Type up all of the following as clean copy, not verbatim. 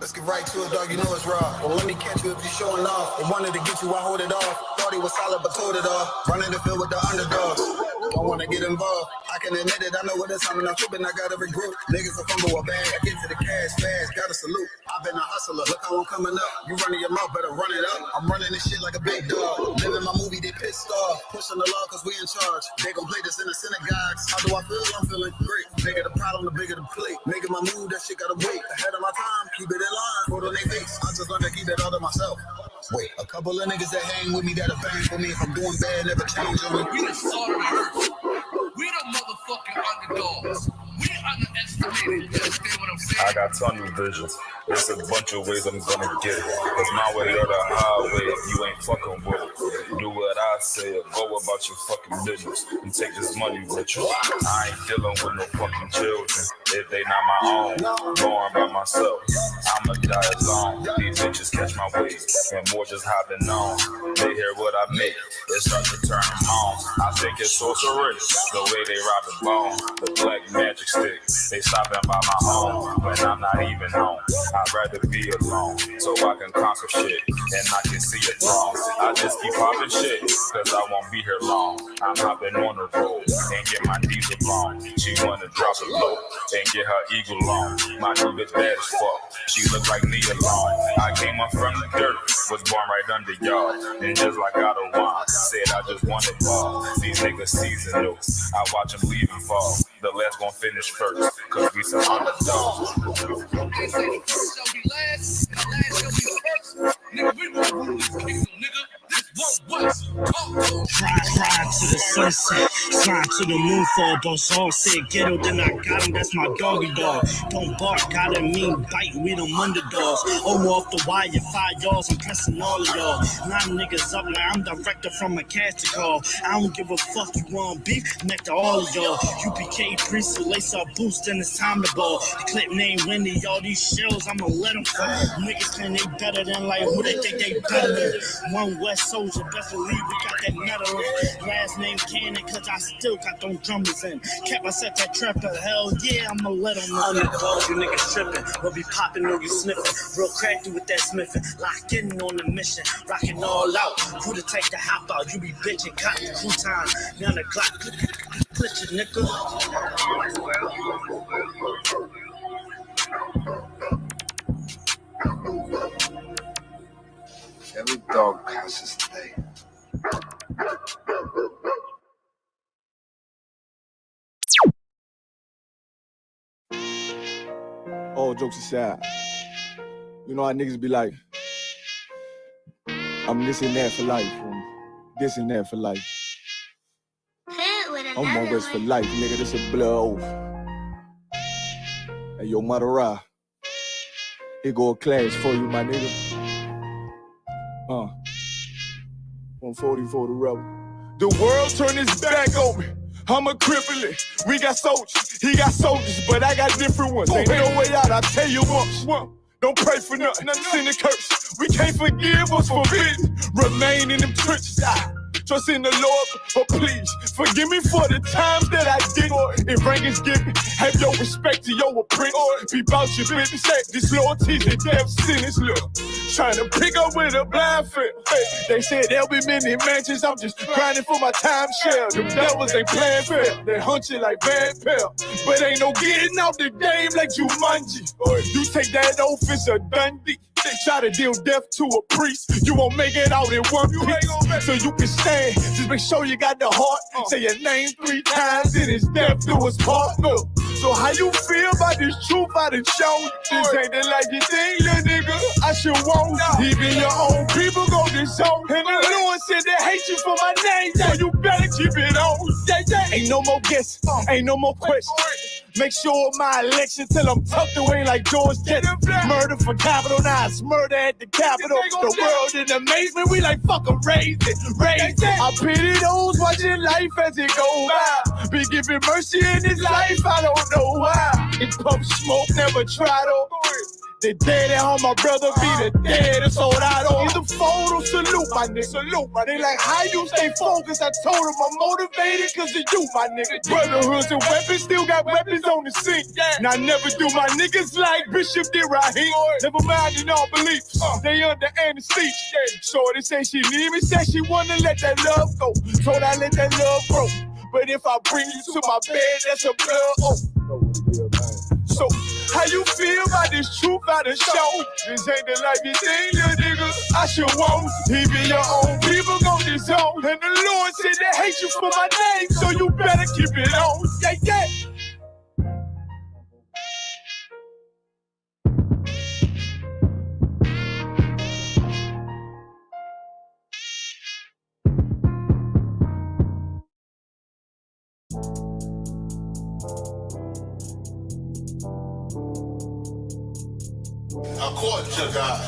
Let's get right to it, dog. You know it's raw. Well, let me catch you if you're showing off. They wanted to get you, I hold it off. Thought he was solid, but told it off. Running the field with the underdogs. Don't want to get involved. I can admit it. I know what it's time and I'm tripping. I got every group. Niggas will fumble a bag. I get to the cash fast. Got a salute. I've been a hustler. Look how I'm coming up. You running your mouth, better run it up. I'm running this shit like a big dog. Living my movie, they pissed off. Pushing the law cause we in charge. They gon' play this in the synagogues. How do I feel? I'm feeling great. Bigger the problem, the bigger the plate. Making my move, that shit gotta wait. Ahead of my time, keep it in line. Put on their face. I just learned to keep it all to myself. Wait, a couple of niggas that hang with me that'll bang for me. If I'm doing bad, never change on me. We the salt of the earth. We the motherfucking underdogs. We underestimated. You understand what I'm saying? I got tunnel visions. There's a bunch of ways I'm gonna get it. It's my way or the highway if you ain't fucking with it. Do what I say or go about your fucking business and take this money with you. I ain't dealing with no fucking children if they not my own. Born by myself, I'ma die alone. These bitches catch my wave and more just hopping on. They hear what I make, it starts to turn them on. I think it's sorcery, the way they rob the bone. The black magic stick, they stopping by my home when I'm not even home. I'd rather be alone so I can conquer shit and I can see it wrong. I just keep popping shit cause I won't be here long. I'm hopping on the road and get my diesel blown. She wanna drop it low and get her eagle on. My new bitch bad as fuck, she look like me alone. I came up from the dirt, was born right under y'all. And just like out of wine, said I just wanted ball. These niggas seasonal, I watch them leave and fall. The last gon' finish first, cause we some underdogs. They say the first shall be last, and the last shall be first. Nigga, we gon' rule this kingdom, nigga. This one West. Fly to the sunset, fly to the moon fall. Don't song say ghetto, then I got him, that's my doggy dog. Don't bark, gotta mean bite, we them underdogs. Over off the wire, 5 yards, I'm pressing all of y'all. 9 niggas up like I'm director from a casting call. I don't give a fuck, you want beef, neck to all of y'all. UPK priest, lace up boost, then it's time to ball. The clip name Wendy, all these shells, I'ma let them fall. Niggas claim they better than like who they think they better than. One West soldier, best believe we got that metal in. Last name Cannon, cause I still got them drummers in. Kept I set that trapper, hell yeah, I'ma let them know. Underdog, you niggas tripping, we'll be popping or you sniffing. Real crafty with that smithing, locked in on the mission, rocking all out. Who to take the hop out, you be bitching, cotton, crew time. Now the clock, glitch it, nigga. Every dog has his day. All jokes aside, you know how niggas be like, I'm this and that for life, I'm this and that for life. I'm on West for life, nigga, this a blood oath. Hey, yo, Madara, here go a class for you, my nigga. 140 for the rebel. The world turned its back on me. I'm a cripple. We got soldiers, he got soldiers, but I got different ones. Ain't no way out, I tell you once. Don't pray for nothing, send a curse. We can't forgive what's forbidden. Remain in them trenches. Trust in the Lord, but please forgive me for the times that I did. If rank is given, have your respect to your apprentice. Be about your business. This loyalty's a death sentence. Look, trying to pick up with a blind foot. Hey, they said there'll be many mansions. I'm just grinding for my time share. Them devils ain't playing fair. They hunt you like bad pal, but ain't no getting out the game like Jumanji. Or if you take that oath, it's a Dundee. They try to deal death to a priest. You won't make it out in one piece. So you can stand. Just make sure you got the heart. Say your name 3 times and it's death to us part. No. So how you feel about this truth I done shown? This ain't the like you think, little nigga. I should want. Even your own people go disown. And the Lord said they hate you for my name. So you better keep it on. Ain't no more guessing. Ain't no more questions. Make sure my election till I'm tucked away like George Jetson. Murder for capital, now it's murder at the Capitol. The world in amazement, we like fuck 'em, raise it. I pity those watching life as it go by. Be giving mercy in this life, I don't know why. It pump smoke, never try to. The dead at home, my brother be the dead and sold out on the photo. Salute, my nigga. Salute, my nigga. They like, how you stay focused? I told them I'm motivated cause of you, my nigga. Brotherhoods and weapons, still got weapons on the scene. Now I never do my niggas like Bishop did Raheem. Never mind in all beliefs, they under anesthesia. Shorty say she leave me, said she wanna let that love go. Told I let that love grow. But if I bring you to my bed, that's a blood oath. So, how you feel about this truth out the show? This ain't the life you think, little nigga. I should want. Even your own people gon' disown. And the Lord said they hate you for my name, so you better keep it on. Yeah, yeah. According to God,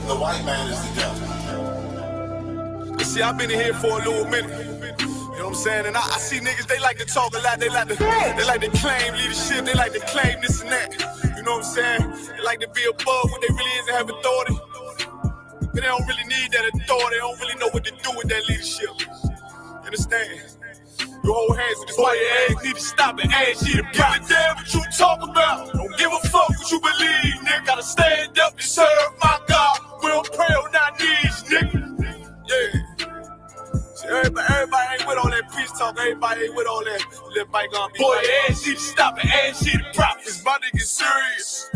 the white man is the devil. See, I've been in here for a little minute. You know what I'm saying? And I see niggas, they like to talk a lot. They like to claim leadership. They like to claim this and that. You know what I'm saying? They like to be above what they really is and have authority. But they don't really need that authority. They don't really know what to do with that leadership. You understand? You hold hands with this white ass, need to stop and ask you to give a damn what you talk about. Don't give a fuck what you believe, nigga. Gotta stand up and serve my God. We don't pray on our knees, nigga. Yeah. See, everybody ain't with all that peace talk. Everybody ain't with all that bygone. Boy, ass need to stop and ask you to prop. It's about to get serious.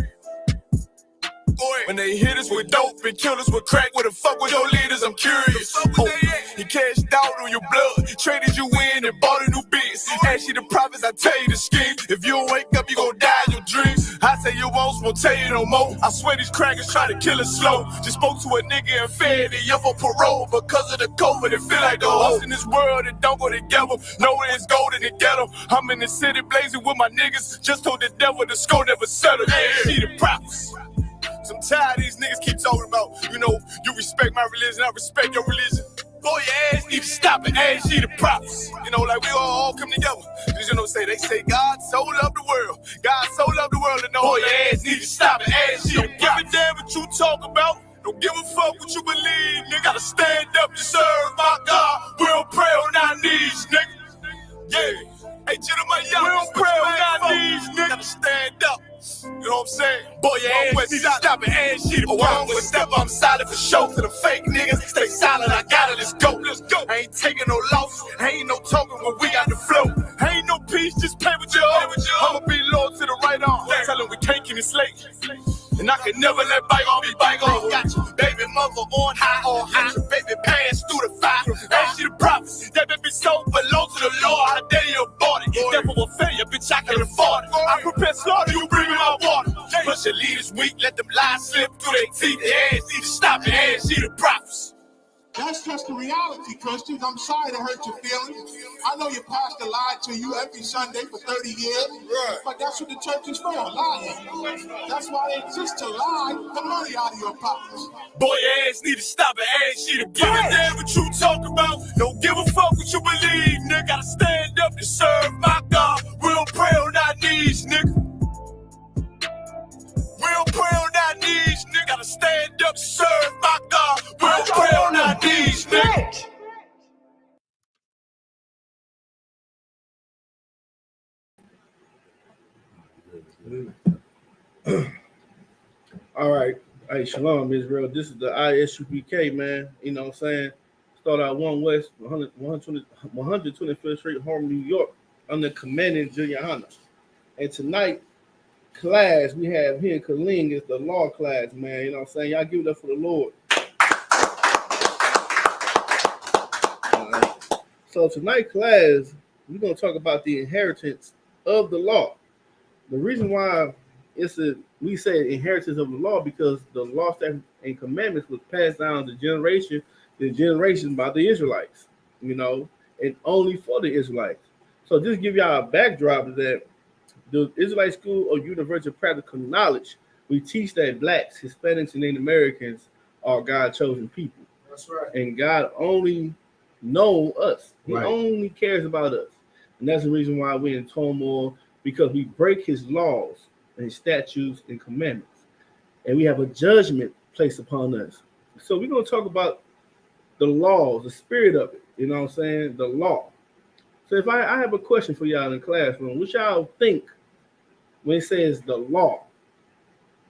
Boy, when they hit us with dope and kill us with crack, where the fuck with your leaders? I'm curious. He cashed out on your blood, traded you in and bought a new biz. Ask you the prophets, I tell you the scheme. If you don't wake up, you gon' die in your dreams. I say you won't tell you no more. I swear these crackers try to kill us slow. Just spoke to a nigga and fed it up on parole because of the COVID. It feel like the host in this world that don't go together. Nowhere is gold in the ghetto. I'm in the city blazing with my niggas. Just told the devil the score never settled. See the prophets. I'm tired of these niggas keep talking about, you know, you respect my religion, I respect your religion. Boy, your ass need to stop and ask you the props. You know, like we all come together. You know, they say God so loved the world. God so loved the world, and no, boy, your ass need to stop and ask you the props. Don't give a damn what you talk about. Don't give a fuck what you believe, nigga. Gotta stand up and serve my God. We don't pray on our knees, nigga. Yeah. Hey, gentlemen, y'all, we don't pray on our knees, nigga. Gotta stand up. You know what I'm saying? Boy, your ass need to stop and ask shit. Oh, I'm with step, I'm solid for show. To the fake niggas, stay silent, I got it, let's go. Let's go. I ain't taking no loss, ain't no talking when we got the flow. Ain't no peace, just pay with your own. I'ma be loyal to the right arm. Tell them we can't keep me slate. And I can never let bygone be bygone. Got your baby mother on high, got your baby pants through the fire. Ask you the prophets, that baby soul belong to the Lord. How dare you abort it? Devil will fail you, bitch, I can afford it. I prepare slaughter, you bring me my water. Plus your leaders weak, let them lies slip through their teeth. Their ass need to stop and ask you the prophets. That's just the reality, Christians. I'm sorry to hurt your feelings. I know your pastor lied to you every Sunday for 30 years, but that's what the church is for, lying. That's why they exist, to lie the money out of your pockets. Boy, your ass need to stop and ask you to give a damn what you talk about. Don't give a fuck what you believe, nigga. Gotta stand up and serve my God. We don't pray on our knees, nigga. We don't pray on our knees, nigga. Gotta stand up and serve my God. We don't pray on our knees, nigga. All right. Hey, shalom, Israel. This is the ISUPK, man. You know what I'm saying? Start out 1 West, 125th Street, Harlem, New York, under commanding Juliana. And tonight, class we have here in Kaling is the law class, man. You know what I'm saying? Y'all give it up for the Lord. So tonight class, we're going to talk about the inheritance of the law. The reason why we say inheritance of the law because the law, statutes, and commandments was passed down to generation to generation by the Israelites, you know, and only for the Israelites. So just give y'all a backdrop of that. The Israelite School of Universal Practical Knowledge, we teach that blacks, Hispanics, and Native Americans are God's chosen people. That's right. And God only knows us. He only cares about us. And that's the reason why we're in turmoil, because we break his laws and his statutes and commandments. and we have a judgment placed upon us. So we're going to talk about the laws, the spirit of it. You know what I'm saying? The law. So if I have a question for y'all in the classroom, what y'all think when it says the law?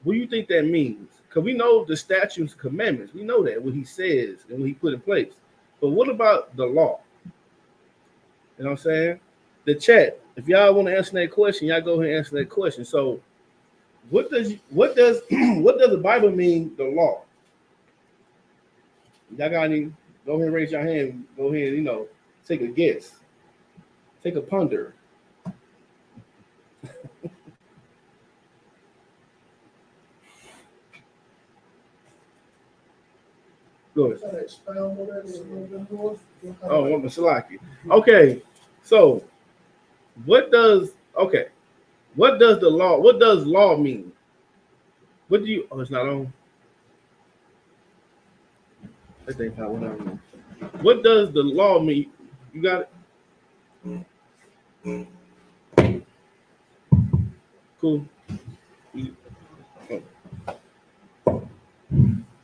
What do you think that means? Because we know the statutes and commandments. We know that, what he says and what he put in place. But what about the law? You know what I'm saying? The chat, if y'all want to answer that question, y'all go ahead and answer that question. So what does what does the Bible mean, the law? Y'all got any? Go ahead and raise your hand. Go ahead, take a guess. Take a ponder. Go ahead. Oh, I'm a Salaki. Okay, so what does law mean? What do you? Oh, it's not on. I think I went on. What does the law mean? You got it. Cool.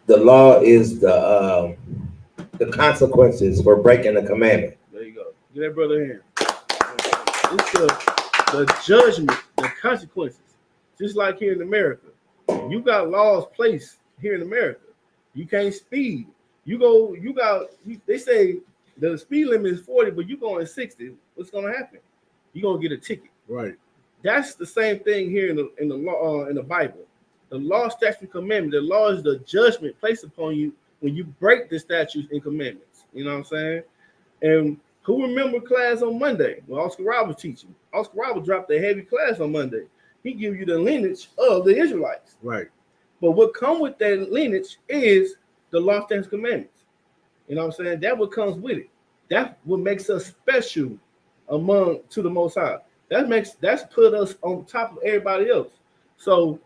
The law is the consequences for breaking the commandment. There you go. Get that brother in. It's the judgment, the consequences. Just like here in America, you got laws placed here in America. You can't speed. They say the speed limit is 40, but you going 60. What's gonna happen? You're gonna get a ticket. Right. That's the same thing here in the law in the Bible. The law, statute, commandment. The law is the judgment placed upon you when you break the statutes and commandments. You know what I'm saying? And who remember class on Monday when Oscar Rob was teaching? Oscar Rob dropped a heavy class on Monday. He give you the lineage of the Israelites. Right. But what come with that lineage is the law, statutes, commandments. You know what I'm saying? That what comes with it. That's what makes us special to the Most High. That's put us on top of everybody else. So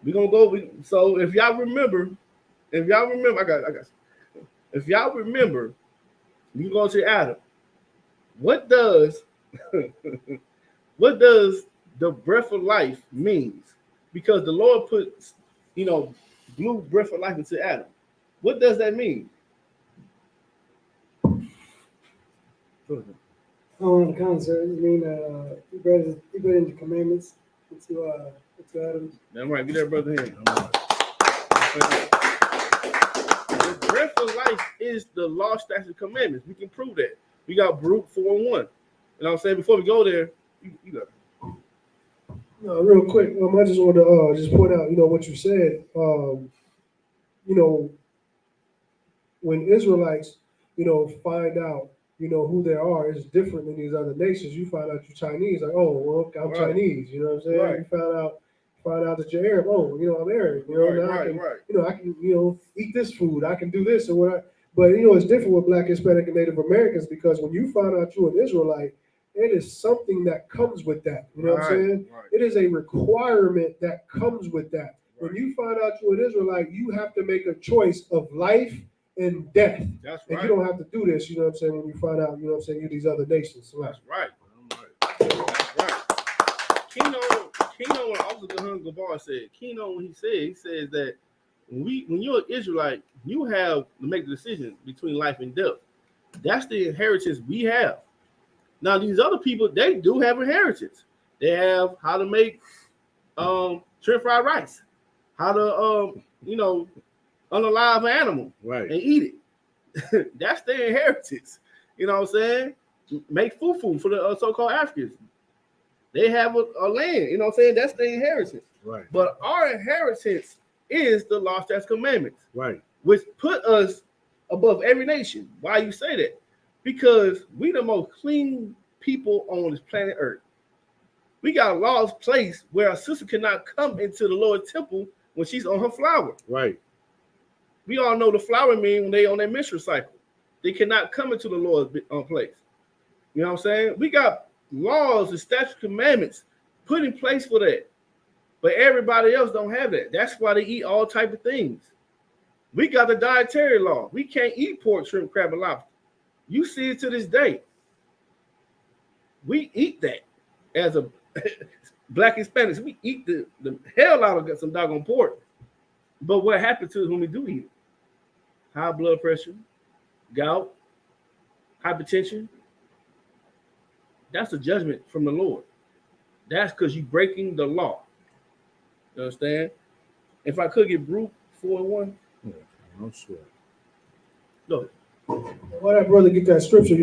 we're gonna go. So if y'all remember, I got. If y'all remember, you go to Adam. What does the breath of life means? Because the Lord puts, blew breath of life into Adam. What does that mean? On the concept, I mean, he brought into commandments into Adam. That's right. Get that brother in. The breath of life is the law, statutes, and commandments. We can prove that. We got Baruch 4:1. You know what I'm saying? Before we go there, you got it. No, real quick, I just want to just point out, what you said. When Israelites, find out, who they are, is different than these other nations. You find out you're Chinese, like, oh, well, I'm right. Chinese. You know what I'm saying? Right. You find out that you're Arab. Oh, I'm Arab. I can eat this food. I can do this or what. But it's different with Black, Hispanic, and Native Americans, because when you find out you're an Israelite, it is something that comes with that. You know what I'm saying? Right. It is a requirement that comes with that. Right. When you find out you're an Israelite, you have to make a choice of life and death. That's right. And you don't have to do this, you know what I'm saying, when you find out, you know what I'm saying, you're these other nations. So that's right. That's right. Kino, when Officer Gabar said, when he says that when you're an Israelite, you have to make the decision between life and death. That's the inheritance we have. Now, these other people, they do have inheritance. They have how to make shrimp fried rice, how to unalive an animal, right, and eat it. That's their inheritance. You know what I'm saying? Make fufu for the so-called Africans. They have a land. You know what I'm saying? That's their inheritance. Right. But our inheritance is the law, statutes, commandments. Right. Which put us above every nation. Why you say that? Because we the most clean people on this planet Earth. We got laws placed where a sister cannot come into the Lord's temple when she's on her flower. Right. We all know the flower mean when they on their menstrual cycle. They cannot come into the Lord's place. You know what I'm saying? We got laws and statute commandments put in place for that. But everybody else don't have that. That's why they eat all type of things. We got the dietary law. We can't eat pork, shrimp, crab, and lobster. You see it to this day. We eat that as Black Hispanics, we eat the hell out of some doggone pork. But what happens to us when we do eat it? High blood pressure, gout, hypertension. That's a judgment from the Lord. That's because you're breaking the law. You understand? If I could get Brute 4-1. I'm sure. No. Why that brother get that scripture?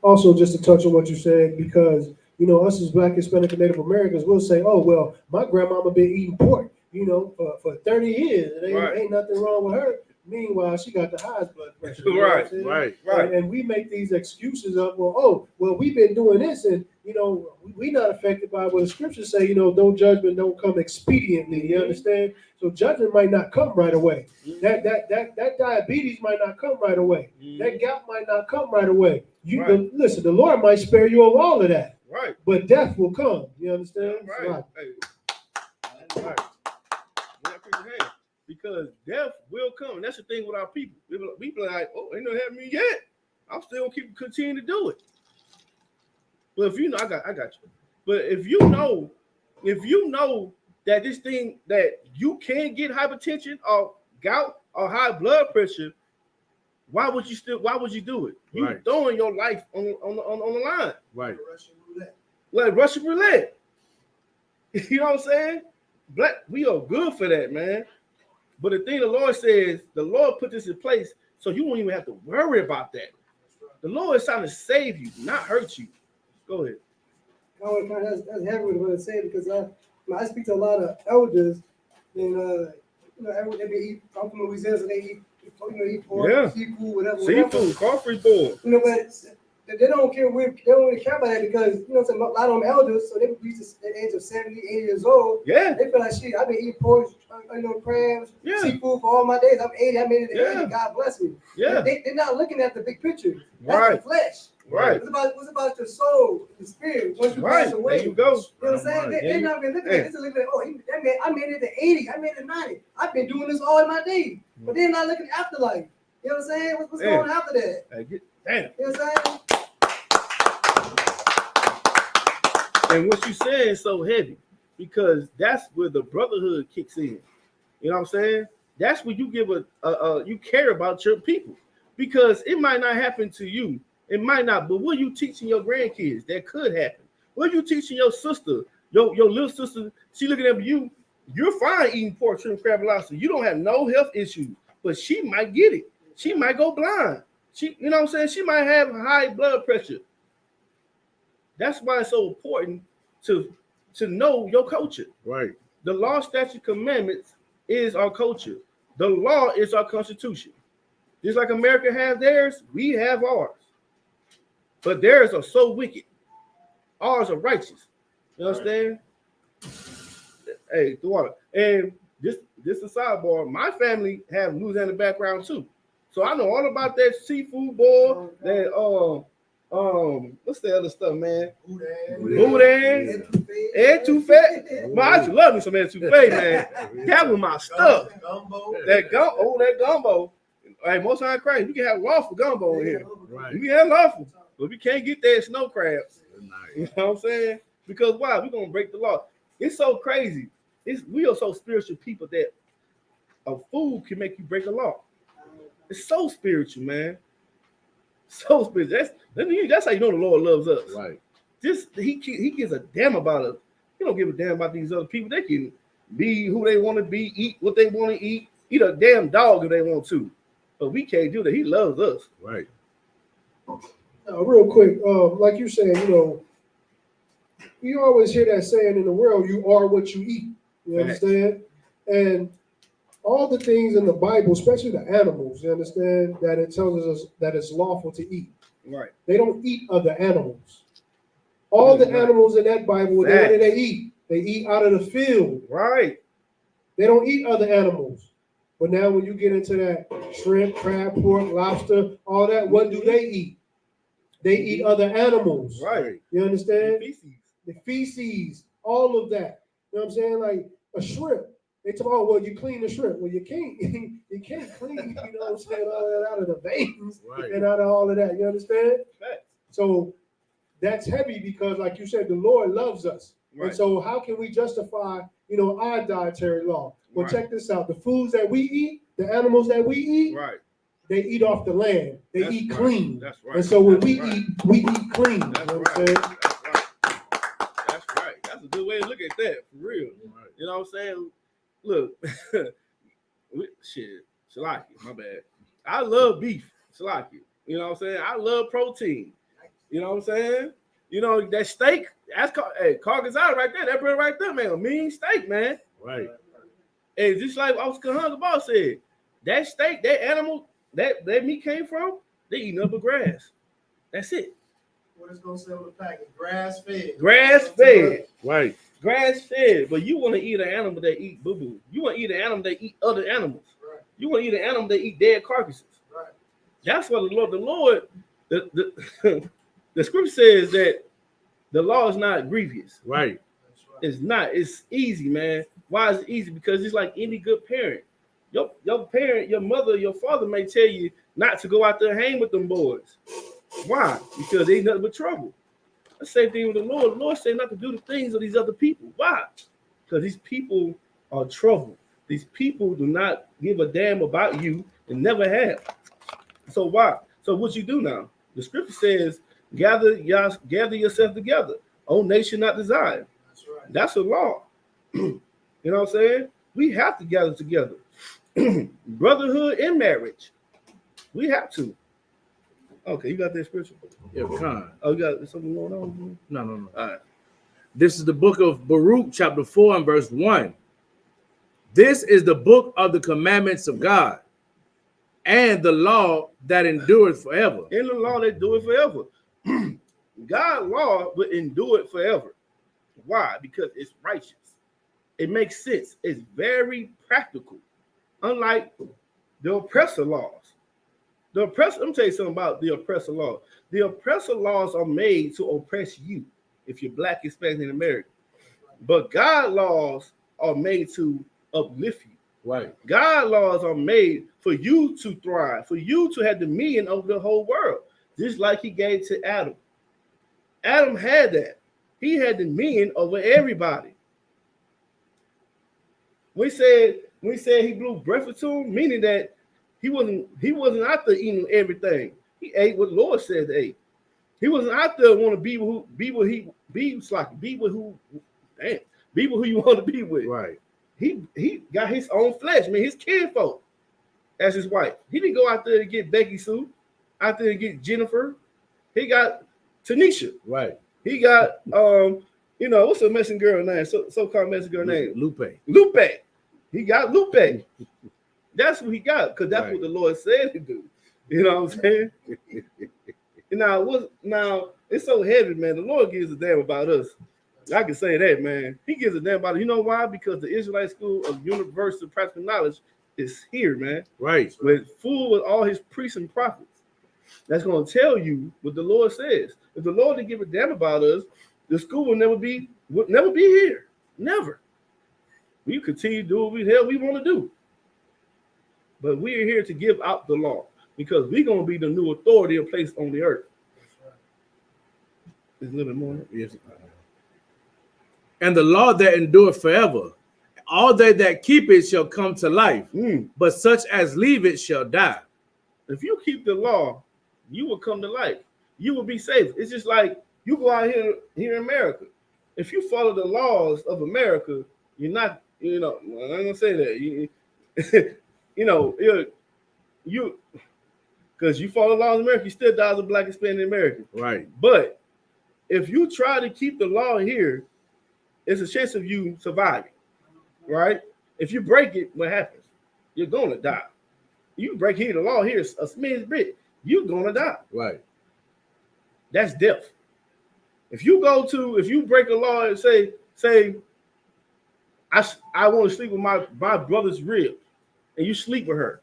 Also just to touch on what you said, because us as Black, Hispanic, and Native Americans will say, "Oh well, my grandmama been eating pork, for 30 years. It ain't nothing wrong with her." Meanwhile, she got the highest blood pressure. Right. And we make these excuses of, we've been doing this, and we not affected by what the scriptures say. No judgment don't come expediently. You understand? So judgment might not come right away. That diabetes might not come right away. That gout might not come right away. Listen, the Lord might spare you of all of that. Right. But death will come. You understand? Right. Right. Because death will come. And that's the thing with our people. We be like, ain't no having me yet. I'm still gonna continue to do it. But if I got you. But if you know that this thing that you can get hypertension or gout or high blood pressure, why would you do it? You throwing your life on the line. Right. Like Russian roulette. You know what I'm saying? We are good for that, man. But the thing the Lord says, the Lord put this in place so you won't even have to worry about that. The Lord is trying to save you, not hurt you. Go ahead. That's heavy what I say, because I speak to a lot of elders, and they eat. I'm from Louisiana, so they eat pork, seafood, whatever. Seafood, coffee board. But they don't care. They don't really care about that, because a lot of them elders, so they reach the age of 70, 80 years old. Yeah. They feel like, shit, I've been eating pork, crabs, seafood for all my days. I'm 80. I made it to 80. God bless me. Yeah. They're not looking at the big picture. That's the flesh. Right. What's about your soul, the spirit? Once you pass away, there you go. You know what I'm saying? They're not even looking at it. They're looking at, I made it to 80. I made it to 90. I've been doing this all my days. But they're not looking at afterlife. You know what I'm saying? What's going on after that? Damn. You know what I'm saying? And what you saying is so heavy, because that's where the brotherhood kicks in. You know what I'm saying? That's where you give you care about your people, because it might not happen to you. It might not, but what are you teaching your grandkids? That could happen. What are you teaching your sister, your little sister? She looking at you. You're fine eating pork, shrimp, crab, and lobster. You don't have no health issues, but she might get it. She might go blind. You know what I'm saying? She might have high blood pressure. That's why it's so important to know your culture. Right. The law, statute, commandments is our culture. The law is our constitution. Just like America has theirs, we have ours. But theirs are so wicked. Ours are righteous. You understand? Hey, the water. And this is a sidebar. My family have Louisiana background too. So I know all about that seafood boil, that what's the other stuff, man? Boudin, etouffee. Man, I used to love me some etouffee, man. That was my stuff. That gumbo. Hey, most time crazy. We can have lawful gumbo in here. Right. We can have lawful, but we can't get that snow crabs. You know what I'm saying? Because why? We're gonna break the law. It's so crazy. We are so spiritual people that a fool can make you break a law. It's so spiritual, man. So spiritual. That's how you know the Lord loves us. Right. He gives a damn about us. He don't give a damn about these other people. They can be who they want to be, eat what they want to eat a damn dog if they want to. But we can't do that. He loves us. Right. Real quick, like you said, you always hear that saying in the world, you are what you eat. You understand? And all the things in the Bible, especially the animals, you understand, that it tells us that it's lawful to eat. Right. They don't eat other animals. All the animals in that Bible, what do they eat? They eat out of the field. Right. They don't eat other animals. But now when you get into that shrimp, crab, pork, lobster, all that, what do they eat? They eat other animals. Right. You understand? The feces, all of that. You know what I'm saying? Like a shrimp. They talk, oh, well, you clean the shrimp. Well, you can't clean, you know what I'm saying, all that out of the veins and out of all of that. You understand? Right. So that's heavy because, like you said, the Lord loves us. Right. And so how can we justify, our dietary law? Well, check this out. The foods that we eat, the animals that we eat, they eat off the land. They eat clean. That's right. And so when we eat clean. That's you know what I'm saying? That's right. That's a good way to look at that, for real. Right. You know what I'm saying? Look, shit, Shalaki, my bad. I love beef, Shalaki. You know what I'm saying? I love protein. You know what I'm saying? That steak, that's called, hey, Cargazada right there. That bread right there, man. A mean steak, man. Right. And just like Oscar Hunger Boss said, that steak, that animal, that meat came from, they eating up a grass. That's it. What is going to sell the packet? Grass fed. Grass fed. Right. Grass fed. But you want to eat an animal that eat boo-boo. You want to eat an animal that eat other animals. Right. You want to eat an animal that eat dead carcasses. Right. That's what the Lord, the scripture says that the law is not grievous. Right. It's not. It's easy, man. Why is it easy? Because it's like any good parent. Your parent, your mother, your father may tell you not to go out there and hang with them boys. Why? Because they ain't nothing but trouble. The same thing with the Lord. The Lord said not to do the things of these other people. Why? Because these people are trouble. These people do not give a damn about you and never have. So why? So what you do now? The scripture says, gather yourself together. O nation not desired. That's right. That's a law. You know what I'm saying? We have to gather together. Brotherhood in marriage. We have to. Okay, you got that scripture? Yeah, kind. Oh, you got something going on? No. All right. This is the book of Baruch, chapter 4 and verse 1. This is the book of the commandments of God and the law that endureth forever. In the law that endureth forever. God's law will endure it forever. Why? Because it's righteous. It makes sense. It's very practical. Unlike the oppressor laws. Let me tell you something about the oppressor law. The oppressor laws are made to oppress you if you're Black, Hispanic, and American. But God laws are made to uplift you. Right. God laws are made for you to thrive, for you to have dominion over the whole world, just like he gave to Adam. Adam had that. He had dominion over everybody. We said he blew breath into him, meaning that he wasn't out there eating everything. He ate what the Lord said to eat. He wasn't out there want to be with who you want to be with. Right. He got his own flesh, man, his kinfolk as his wife. He didn't go out there to get Becky Sue, out there to get Jennifer. He got Tanisha. Right. He got what's the messing girl name? So-called messing girl name? Lupe. He got Lupe. That's what he got, because that's what the Lord said to do. You know what I'm saying? Now it's so heavy, man. The Lord gives a damn about us. I can say that, man. He gives a damn about it. You know why? Because the Israelite School of Universal Practical Knowledge is here, man. Right. Full with all his priests and prophets. That's going to tell you what the Lord says. If the Lord didn't give a damn about us, the school would never be here. Never. We continue to do what the hell we want to do. But we are here to give out the law because we're going to be the new authority placed on the earth. There's a little bit more. Yes. And the law that endureth forever, all they that keep it shall come to life, but such as leave it shall die. If you keep the law, you will come to life. You will be safe. It's just like you go out here in America. If you follow the laws of America, you're not, I'm gonna say that. You because you follow the laws of America, you still die as a Black Hispanic American. Right. But if you try to keep the law here, it's a chance of you surviving. Right? If you break it, what happens? You're gonna die. You break here, the law here is a smidge bit, you're gonna die. Right. That's death. If you break a law and say, I want to sleep with my brother's rib, and you sleep with her,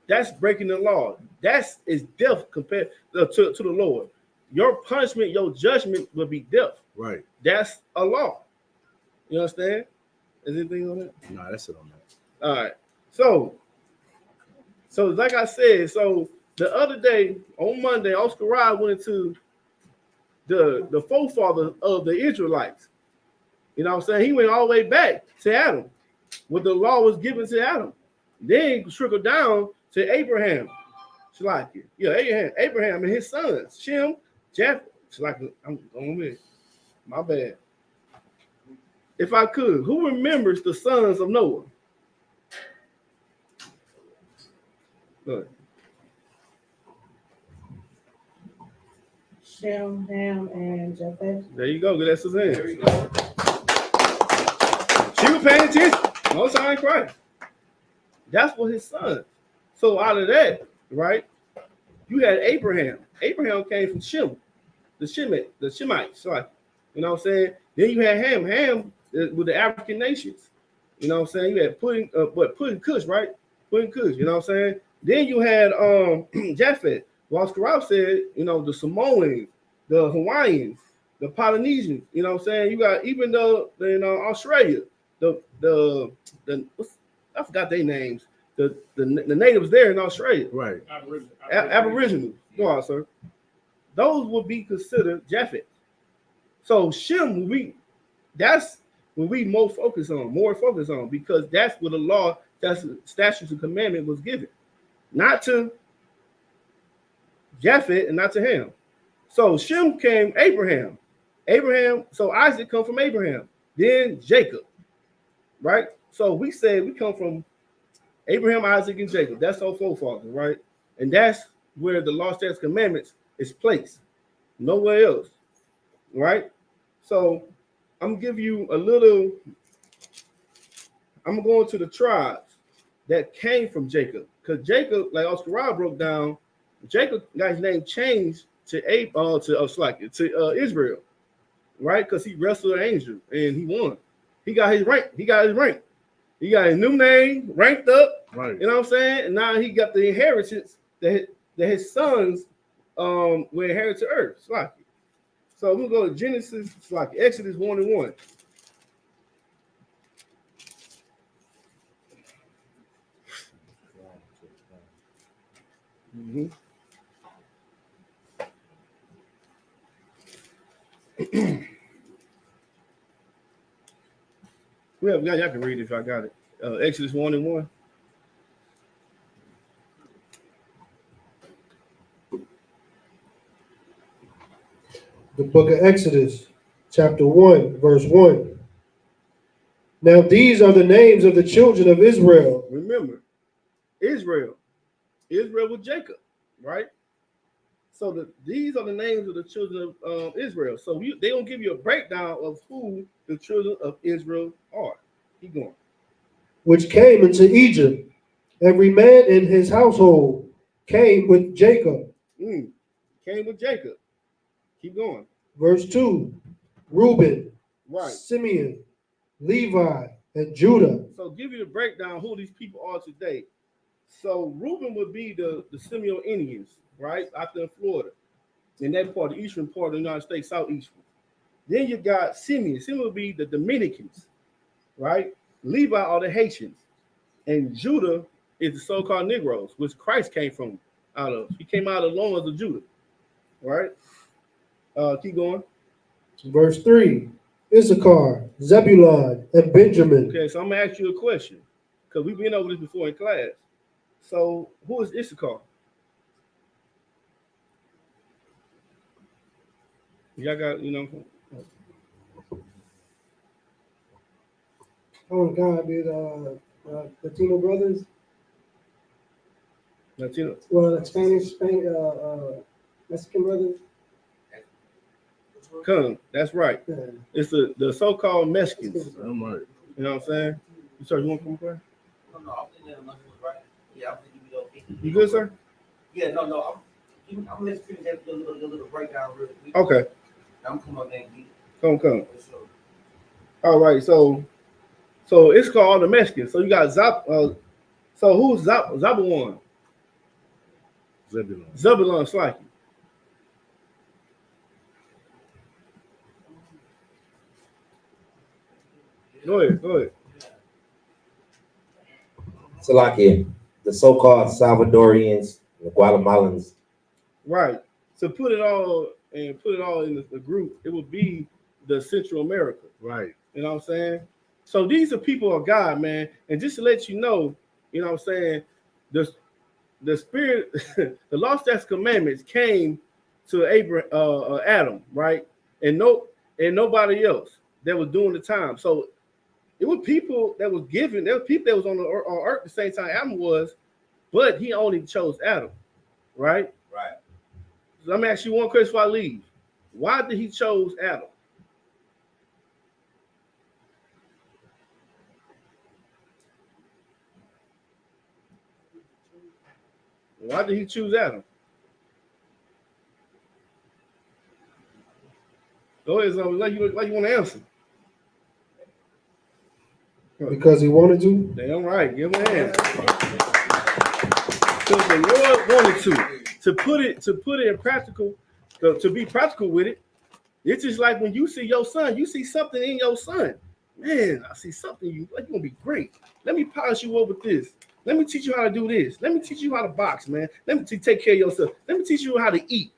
that's breaking the law. That is death compared to the Lord. Your punishment, your judgment will be death. Right. That's a law. You understand? Is anything on that? No, that's it on that. All right. So like I said, so the other day on Monday, Oscar Ride went into the forefather of the Israelites. You know what I'm saying? He went all the way back to Adam, what the law was given to Adam. Then trickled down to Abraham. Shalakia. Yeah, Abraham and his sons, Shem, Japheth. Shalakia, I'm going with it. My bad. If I could, who remembers the sons of Noah? Good. Shem, Ham, and Japheth. There you go. That's his name. She was paying attention. No sign Christ. That's what his son. So out of that, right, you had Abraham. Abraham came from Shem, the Shemites. Like, you know what I'm saying? Then you had Ham. Ham with the African nations. You know what I'm saying? You had Pudding Kush, right? Pudding Kush, you know what I'm saying? Then you had Japheth. Oscar Ralph said, you know, the Samoans, the Hawaiians, the Polynesians, you know what I'm saying? You got even Australia, the I forgot their names. The natives there in Australia. Right. Aboriginals. Go on, sir. Those would be considered Japheth. So Shem, that's what we more focus on, because that's what the law, that's the statutes and commandment was given. Not to Japheth and not to Ham. So Shem came Abraham. So Isaac come from Abraham. Then Jacob. Right? So we say we come from Abraham, Isaac, and Jacob. That's our forefathers, right? And that's where the law, statutes, commandments is placed. Nowhere else. Right? So I'm gonna give you a little. I'm going to the tribes that came from Jacob, because Jacob, like Oscar Rob broke down, Jacob got his name changed to Israel, right? Because he wrestled an angel and he won. He got his rank. He got his new name ranked up. Right. You know what I'm saying? And now he got the inheritance that his sons will inherit to earth. So we'll go to Genesis, Exodus 1:1. Mm-hmm. Well, y'all can read it if I got it. Exodus 1:1. The book of Exodus, chapter 1, verse 1. Now these are the names of the children of Israel. Remember, Israel was Jacob, right? So these are the names of the children of Israel. So they don't give you a breakdown of who the children of Israel are. Keep going. Which came into Egypt. Every man in his household came with Jacob. Came with Jacob. Keep going. Verse 2. Reuben, right. Simeon, Levi, and Judah. So give you the breakdown who these people are today. So Reuben would be the Seminole Indians, right? Out there in Florida. In that part, the eastern part of the United States, southeastern. Then you got Simeon. Simeon would be the Dominicans, right? Levi are the Haitians. And Judah is the so-called Negroes, which Christ came from out of. He came out of the loins of Judah, right? Keep going. Verse 3. Issachar, Zebulun, and Benjamin. Okay, so I'm going to ask you a question, because we've been over this before in class. So who is Issachar? Y'all got, Oh God, dude, Latino brothers. Latino. Well, Spanish, Mexican brothers. Come, that's right. Yeah. It's the so-called Mexicans. I'm right. You know what I'm saying? Sir, you want to come play? No, I think that was right. Yeah, I think you be okay. You good, sir? Yeah, no. I'm gonna let you finish that little breakdown real quick. Okay. I'm coming up there and get it. Come. All right, so it's called the Mexicans. So you got so who's Zabulon? Zebulon Slaki. Go ahead. Salakia, the so-called Salvadorians, the Guatemalans. Right. To put it all in the group, it would be the Central America. Right. You You know what I'm saying? So these are people of God, man. And just to let you know what I'm saying, the spirit, the law, statutes, commandments came to Adam, right? And nobody else that was doing the time. So it was people that was given. There were people that was on earth at the same time Adam was, but he only chose Adam, right? Right. So let me ask you one question before I leave. Why did he chose Adam? Why did he choose Adam? Go ahead, son. Like you want to answer. Because he wanted to. Damn right. Give him a hand. Because the Lord wanted to put it in practical, to be practical with it. It's just like when you see your son, you see something in your son. Man, I see something you're gonna be great. Let me polish you up with this. Let me teach you how to do this. Let me teach you how to box, man. Let me take care of yourself. Let me teach you how to eat.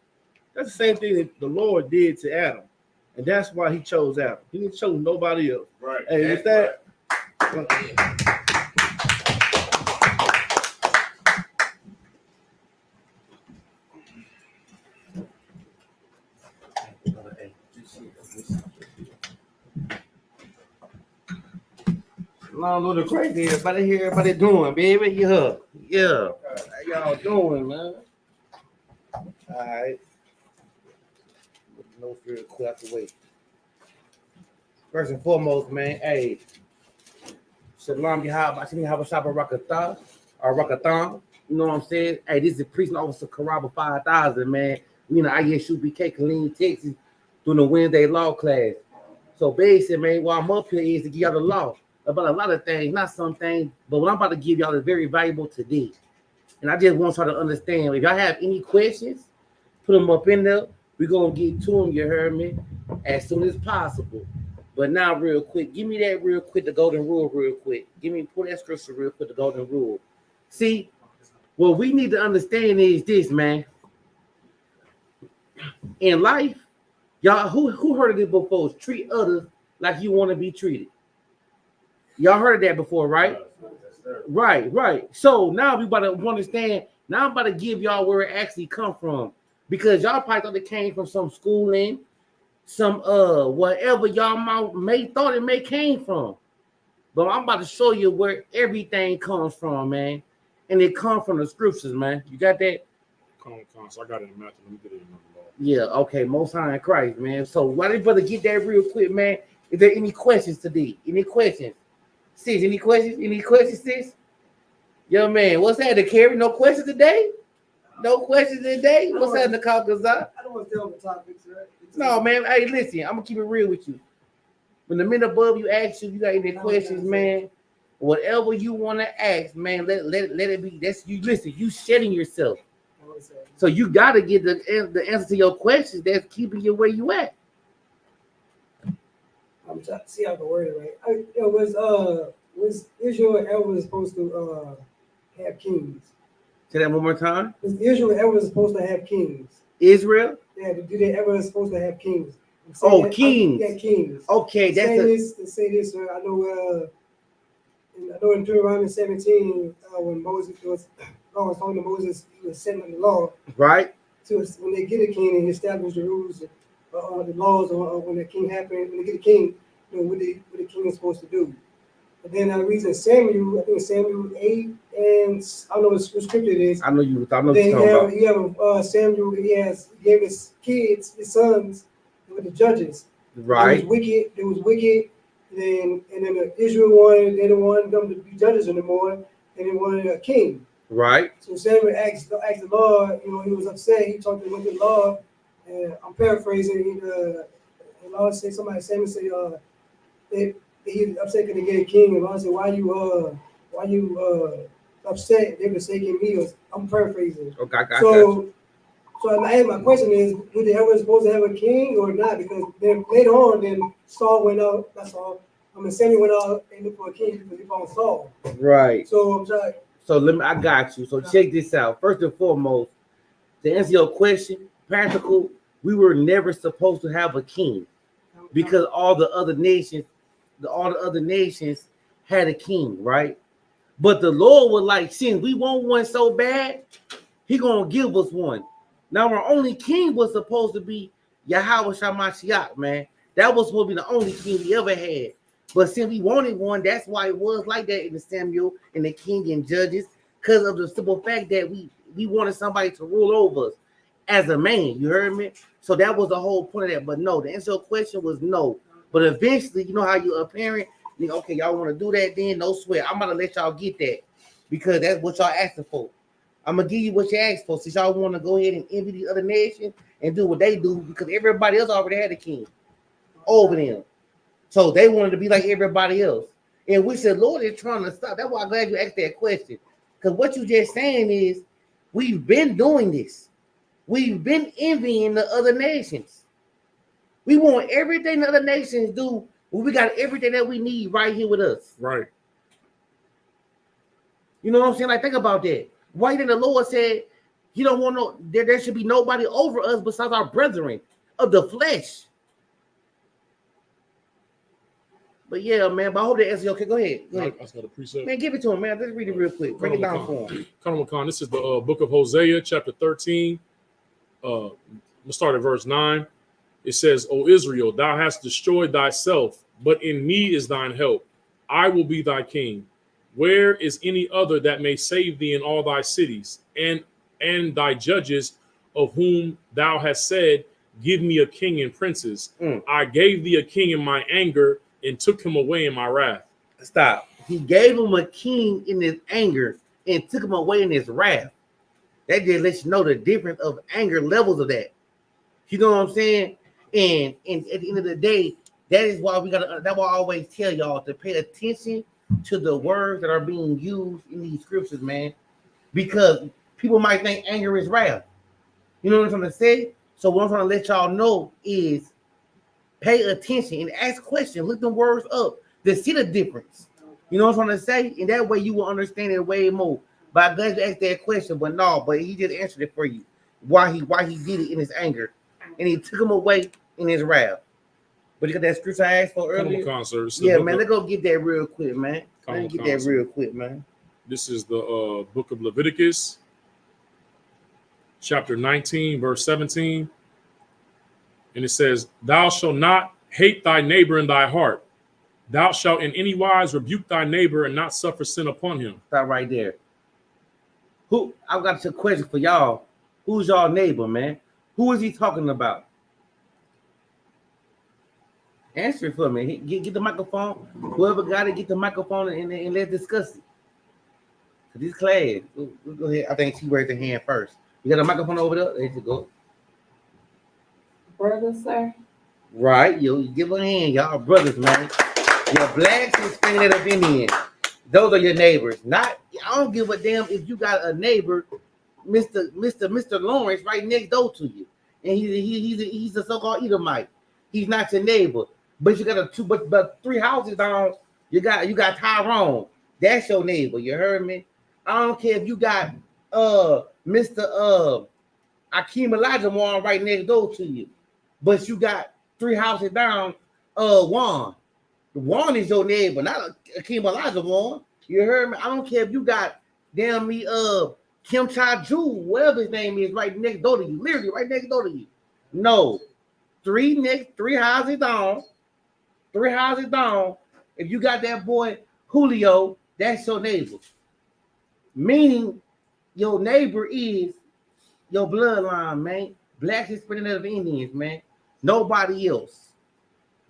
That's the same thing that the Lord did to Adam. And that's why he chose Adam. He didn't chose nobody else. Right. Hey, with that. Long little crazy. Everybody here, everybody doing, baby. Yeah. How y'all doing, man? All right. No fear, clear out the way. First and foremost, man, hey, Shalom Yahaba Rakatha or Rakathon. You know what I'm saying? Hey, this is Priest and Officer Karaba 5000, man. We in the ISUPK, Killeen, Texas, doing the Wednesday law class. So basically, man, what I'm up here is to give y'all the law about a lot of things, not some things, but what I'm about to give y'all is very valuable today. And I just want y'all to understand, if y'all have any questions, put them up in there. We're going to get to them, you heard me, as soon as possible. But now, real quick, give me that real quick, the golden rule real quick. Pull that scripture real quick, the golden rule. See, what we need to understand is this, man. In life, y'all, who heard of this before? Treat others like you want to be treated. Y'all heard of that before, right? Right. So now we about to understand. Now I'm about to give y'all where it actually come from. Because y'all probably thought it came from some schooling, some whatever y'all may thought it may came from. But I'm about to show you where everything comes from, man. And it comes from the scriptures, man. You got that? So I got it in Matthew. Let me get it in the law. Yeah, okay. Most High in Christ, man. So why they brother get that real quick, man? Is there any questions today? Any questions? Sis, any questions? Any questions, sis? Yo, man, what's that? The carry? No questions today? No questions today? What's that in the Caucasus? I don't want to stay on the topics, right? No, man. Hey, listen, I'm gonna keep it real with you. When the men above you ask you got any questions, man, whatever you want to ask, man, let it be. That's you. Listen, you shedding yourself. So you gotta get the answer to your questions that's keeping you where you at. I'm trying to see how I can word it right. Was Israel ever supposed to have kings? Say that one more time. Was Israel ever supposed to have kings? Israel? Yeah, did they ever supposed to have kings? Kings. Yeah, kings. Okay, say this. I know in Deuteronomy 17, when Moses was talking to Moses, he was sending the law. Right. So when they get a king and establish the rules, the laws on when the king happened, when they get a king, what the king is supposed to do. And then I read in Samuel, I think Samuel 8, and I don't know what scripture it is. I know you. Samuel. He gave his kids, his sons, with the judges. Right. It was wicked. And then the Israel wanted, they didn't want them to be judges anymore, and they wanted a king. Right. So Samuel asked the Lord. He was upset. He talked to the Lord. And I'm paraphrasing. The Lord said, Samuel said, he upset because they get a king. And Lord said, why you upset? They forsaking me. I'm paraphrasing. Okay, So my question is, were they ever supposed to have a king or not? Because then later on, then Saul went out. That's all. Samuel went out and looked for a king because he found Saul. Right. So I'm sorry. So I got you. So check this out. First and foremost, to answer your question, practical, we were never supposed to have a king because all the other nations all the other nations had a king, right? But the Lord was like, since we want one so bad, he gonna give us one. Now our only king was supposed to be Yahweh Shamashiach, man. That was supposed to be the only king we ever had. But since we wanted one, that's why it was like that in the Samuel and the king and judges, because of the simple fact that we wanted somebody to rule over us as a man. You heard me? So that was the whole point of that. But no, the answer to your question was no. But eventually, you know how you're a parent, okay, y'all want to do that, then no sweat. I'm gonna let y'all get that because that's what y'all asking for. I'm gonna give you what you asked for, since y'all want to go ahead and envy the other nation and do what they do, because everybody else already had a king over them. So they wanted to be like everybody else. And we said, Lord is trying to stop. That's why I'm glad you asked that question. Because what you just saying is, we've been doing this. We've been envying the other nations. We want everything the other nations do. Well, we got everything that we need right here with us. Right. You know what I'm saying? Like, think about that. Why did the Lord said he don't want no, there should be nobody over us besides our brethren of the flesh. But yeah, man, but I hope that answers okay. Go ahead. Go ahead. I got a precept. Man, give it to him, man. Let's read it real quick. Break it down for him. Colonel McCon, this is the book of Hosea, chapter 13. We'll start at verse 9. It says, O Israel, thou hast destroyed thyself, but in me is thine help. I will be thy king. Where is any other that may save thee in all thy cities, and thy judges, of whom thou hast said, give me a king and princes? I gave thee a king in my anger, and took him away in my wrath. Stop. He gave him a king in his anger and took him away in his wrath. That just lets you know the difference of anger levels of that. You know what I'm saying? And at the end of the day, that is why that's why I always tell y'all to pay attention to the words that are being used in these scriptures, man. Because people might think anger is wrath. You know what I'm trying to say? So what I'm trying to let y'all know is pay attention and ask questions. Look the words up to see the difference. You know what I'm trying to say? And that way you will understand it way more. But I'm glad you asked that question, but no, but he just answered it for you. Why he did it in his anger. And he took him away in his wrath. But you got that scripture I asked for earlier? Yeah, man, let's go get that real quick, man. Let me get that real quick, man. This is the book of Leviticus, chapter 19, verse 17. And it says, thou shalt not hate thy neighbor in thy heart. Thou shalt in any wise rebuke thy neighbor and not suffer sin upon him. Stop right there. I've got a question for y'all. Who's y'all neighbor, man? Who is he talking about? Answer it for me. Get the microphone. Whoever got it, get the microphone and let's discuss it. Cause this class, we'll go ahead. I think she raised her hand first. You got a microphone over there? There you go. Brother, sir. Right, you give her a hand, y'all brothers, man. Your blacks and Hispanic of Indian. Those are your neighbors. I don't give a damn if you got a neighbor, Mr. Lawrence, right next door to you, and he's a so-called Edomite. He's not your neighbor, but you got but 3 houses down. You got Tyrone. That's your neighbor. You heard me? I don't care if you got Mr. Akeem Elijah right next door to you, but you got 3 houses down. Juan. Juan is your neighbor, not Akeem Elijah Juan. You heard me? I don't care if you got damn me Kim Cha Ju, whatever his name is, right next door to you, literally right next door to you. No, 3 houses down. 3 houses down. If you got that boy Julio, that's your neighbor. Meaning your neighbor is your bloodline, man. Blacks, Hispanic, of Indians, man. Nobody else.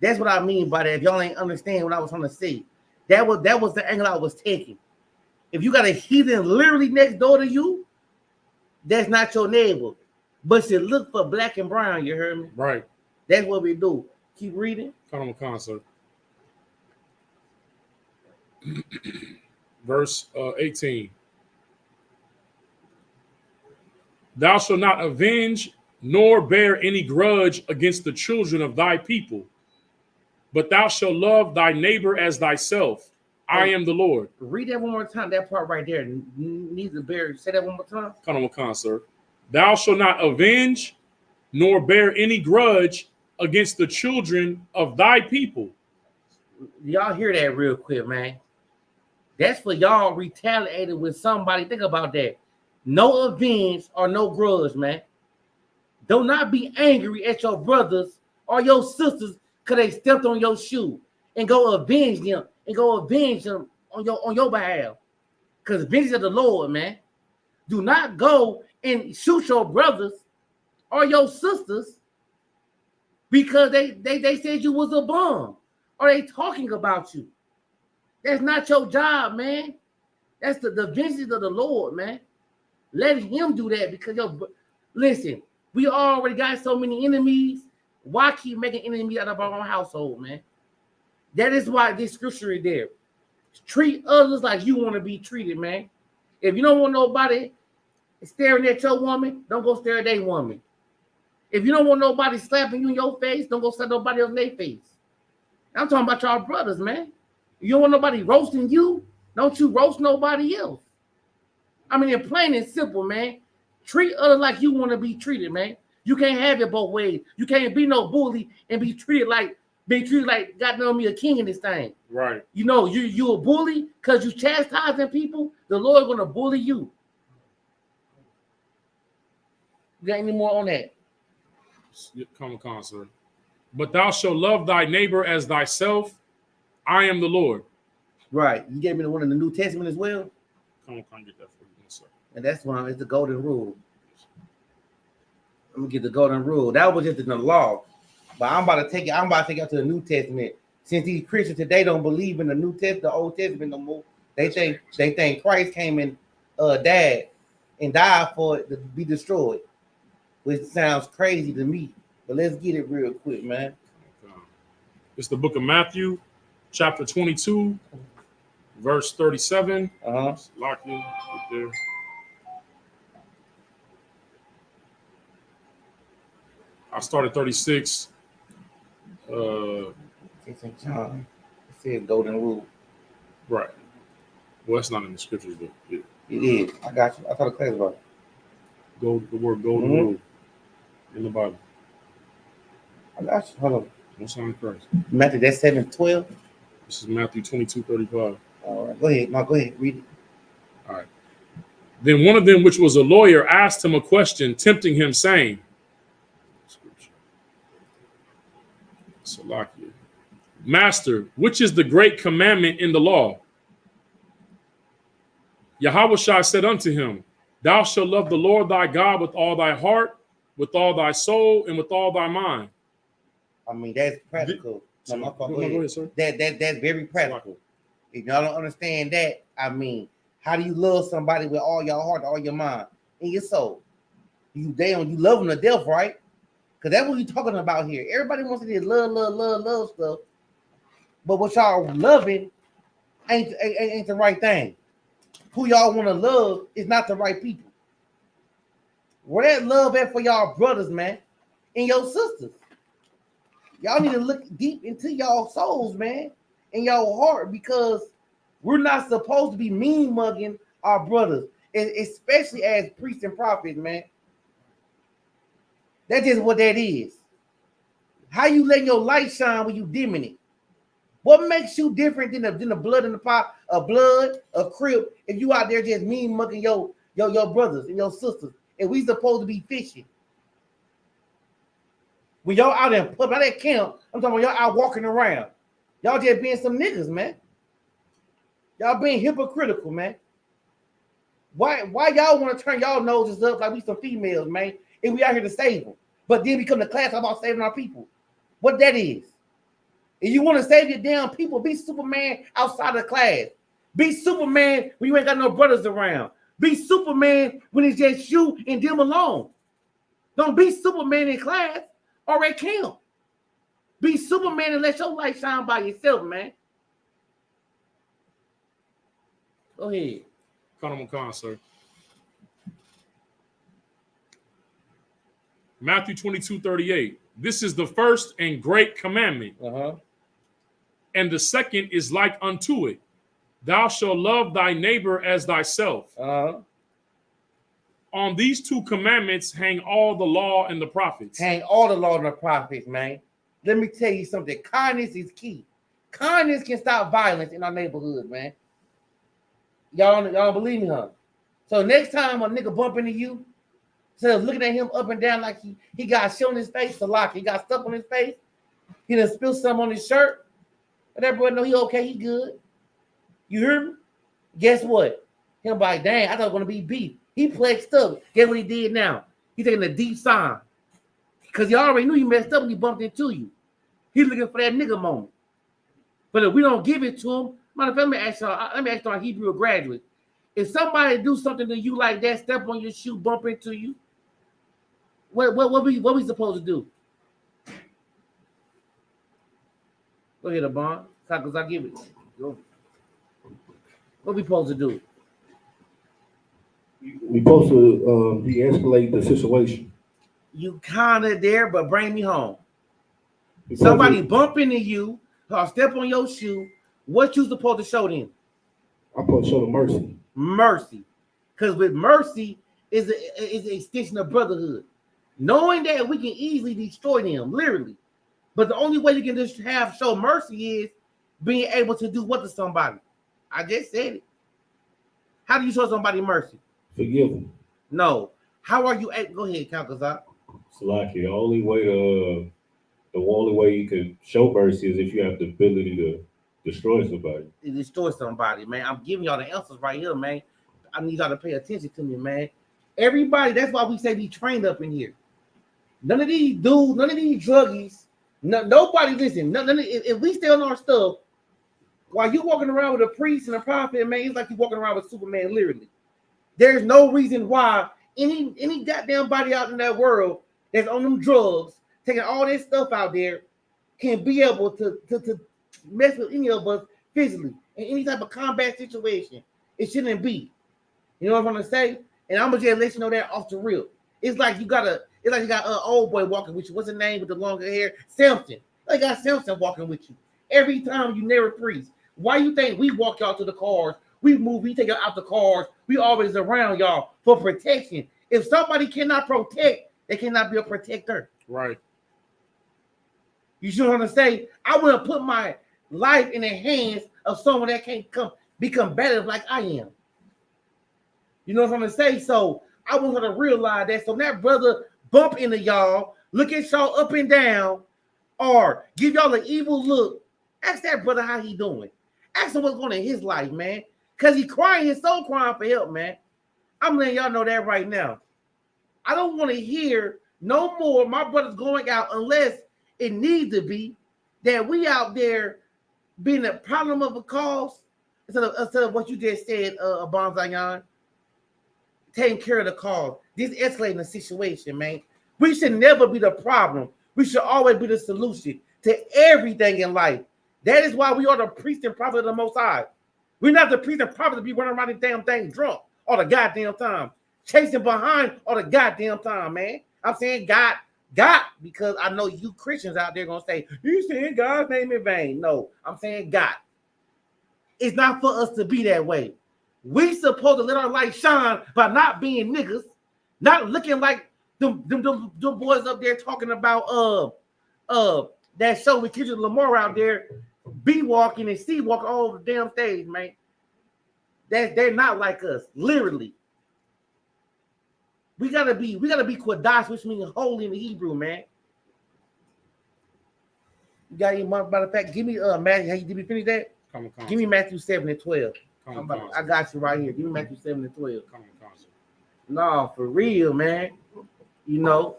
That's what I mean by that. If y'all ain't understand what I was trying to say, that was the angle I was taking. If you got a heathen literally next door to you, that's not your neighbor. But you look for black and brown. You heard me? Right. That's what we do. Keep reading. Colonel McCon, Verse 18. Thou shalt not avenge nor bear any grudge against the children of thy people, but thou shalt love thy neighbor as thyself. I am the Lord. Read that one more time. That part right there needs to bear. Say that one more time. Colonel McCon, sir. Thou shalt not avenge nor bear any grudge against the children of thy people, Y'all hear that real quick, man. That's for y'all retaliating with somebody. Think about that. No avenge or no grudge, man. Do not be angry at your brothers or your sisters because they stepped on your shoe and go avenge them on your behalf. Because vengeance of the Lord, man. Do not go and shoot your brothers or your sisters because they said you was a bum or they talking about you. That's not your job, man. That's the vengeance of the Lord, man. Let him do that because listen, we already got so many enemies. Why keep making enemies out of our own household, man? That is why this scripture is there. Treat others like you want to be treated, man. If you don't want nobody staring at your woman, don't go stare at their woman. If you don't want nobody slapping you in your face, don't go slap nobody else in their face. I'm talking about y'all brothers, man. You don't want nobody roasting you, don't you roast nobody else. I mean, it's plain and simple, man. Treat others like you want to be treated, man. You can't have it both ways. You can't be no bully and be treated like goddamn me a king in this thing. Right. You know, you a bully because you chastising people. The Lord gonna bully you. You got any more on that? Come on, sir. But thou shalt love thy neighbor as thyself. I am the Lord. Right. You gave me the one in the New Testament as well. Come on, get that for you, sir. And that's one. It's the golden rule. Let me get the golden rule. That was just in the law, but I'm about to take it. I'm about to take it out to the New Testament. Since these Christians today don't believe in the New Testament, the Old Testament no more. They think Christ came and died for it to be destroyed, which sounds crazy to me. But let's get it real quick, man. It's the book of Matthew, chapter 22, verse 37. Lock you right there. I started 36. It's in John. It says golden rule. Right. Well, that's not in the scriptures, but it is. I got you. I thought the class about it. The word golden rule in the Bible. I got you. Hold on. What's on Christ? Matthew, that's 7:12. This is Matthew 22:35. All right. Go ahead. Now go ahead. Read it. All right. Then one of them, which was a lawyer, asked him a question, tempting him, saying, Salakia, Master, which is the great commandment in the law? Yahushua said unto him, Thou shalt love the Lord thy God with all thy heart, with all thy soul, and with all thy mind. I mean, that's practical. Go ahead, sir. That's very practical. If y'all don't understand that, I mean, how do you love somebody with all your heart, all your mind, and your soul? You love them to death, right? Because that's what we're talking about here. Everybody wants to do love stuff. But what y'all loving ain't the right thing. Who y'all want to love is not the right people. Where that love at for y'all brothers, man, and your sisters. Y'all need to look deep into y'all souls, man, and y'all heart, because we're not supposed to be mean mugging our brothers, especially as priests and prophets, man. That's just what that is. How you letting your light shine when you dimming it? What makes you different than the blood in the pot, a blood, a crib, if you out there just mean mugging your brothers and your sisters, and we supposed to be fishing? When y'all out there put out that camp, I'm talking about y'all out walking around. Y'all just being some niggas, man. Y'all being hypocritical, man. Why y'all want to turn y'all noses up like we some females, man? And we out here to save them. But then we come to class about saving our people. What that is. If you want to save your damn people, be Superman outside of class. Be Superman when you ain't got no brothers around. Be Superman when it's just you and them alone. Don't be Superman in class or at camp. Be Superman and let your light shine by yourself, man. Go ahead. Come on, sir. Matthew 22:38. This is the first and great commandment. And the second is like unto it. Thou shalt love thy neighbor as thyself. On these two commandments hang all the law and the prophets. Hang all the law and the prophets, man. Let me tell you something. Kindness is key. Kindness can stop violence in our neighborhood, man. Y'all don't believe me, huh? So next time a nigga bump into you, instead of looking at him up and down like he got shit on his face, he got stuff on his face, he done spilled something on his shirt, but that boy know he okay, he good. You hear me? Guess what? Him like, dang, I thought it was gonna be beef. He flexed up. Guess what he did now? He taking a deep sign. Because he already knew he messed up when he bumped into you. He's looking for that nigga moment. But if we don't give it to him, let me ask y'all, Hebrew graduates. If somebody do something to you like that, step on your shoe, bump into you, what we supposed to do? Go ahead, Abon. Because I give it. Go. What we supposed to do? We supposed to de-escalate the situation. You kind of there, but bring me home. Somebody bump into you, or step on your shoe. What you supposed to show them? I'm supposed to show them mercy. Mercy, because with mercy is an extension of brotherhood. Knowing that we can easily destroy them, literally. But the only way you can just show mercy is being able to do what to somebody. I just said it. How do you show somebody mercy? Forgive them. No. How are you? Go ahead, Count Kazak. Salaki, the only way you can show mercy is if you have the ability to destroy somebody. Destroy somebody, man. I'm giving y'all the answers right here, man. I need y'all to pay attention to me, man. Everybody, that's why we say we trained up in here. None of these dudes, none of these druggies, nobody listen. If we stay on our stuff, while you walking around with a priest and a prophet, man, it's like you walking around with Superman, literally. There's no reason why any goddamn body out in that world that's on them drugs, taking all this stuff out there, can be able to mess with any of us physically in any type of combat situation. It shouldn't be. You know what I'm gonna say? And I'm gonna just let you know that off the real. It's like you got an old boy walking with you. What's his name with the longer hair? Samson. Like got Samson walking with you. Every time you never freeze. Why you think we walk y'all to the cars? We move, we take y'all out the cars. We always around y'all for protection. If somebody cannot protect, they cannot be a protector. Right. You see what I'm saying? I wouldn't put my life in the hands of someone that can't be combative like I am. You know what I'm gonna say? So I want her to realize that. So that brother bump into y'all, look at y'all up and down, or give y'all an evil look. Ask that brother how he doing. Ask him what's going on in his life, man. Because he crying, his soul crying for help, man. I'm letting y'all know that right now. I don't want to hear no more my brother's going out unless it needs to be that we out there being a problem of a cause instead of what you just said, Bonzayan. Taking care of the cause. This escalating the situation, man. We should never be the problem. We should always be the solution to everything in life. That is why we are the priest and prophet of the Most High. We're not the priest and prophet to be running around the damn thing drunk all the goddamn time, chasing behind all the goddamn time, man. I'm saying God, because I know you Christians out there gonna say, you saying God's name in vain. No, I'm saying God. It's not for us to be that way. We supposed to let our light shine by not being niggas, not looking like them boys up there talking about that show with Kendrick Lamar out there, be walking and see walking all over the damn stage, man. They're not like us, literally. We gotta be Quadash, which means holy in the Hebrew, man. You got any matter of fact, give me Matthew. Did we finish that? Give me Matthew 7 and 12. I got you right here. Give me Matthew 7 and 12. No, for real, man. You know,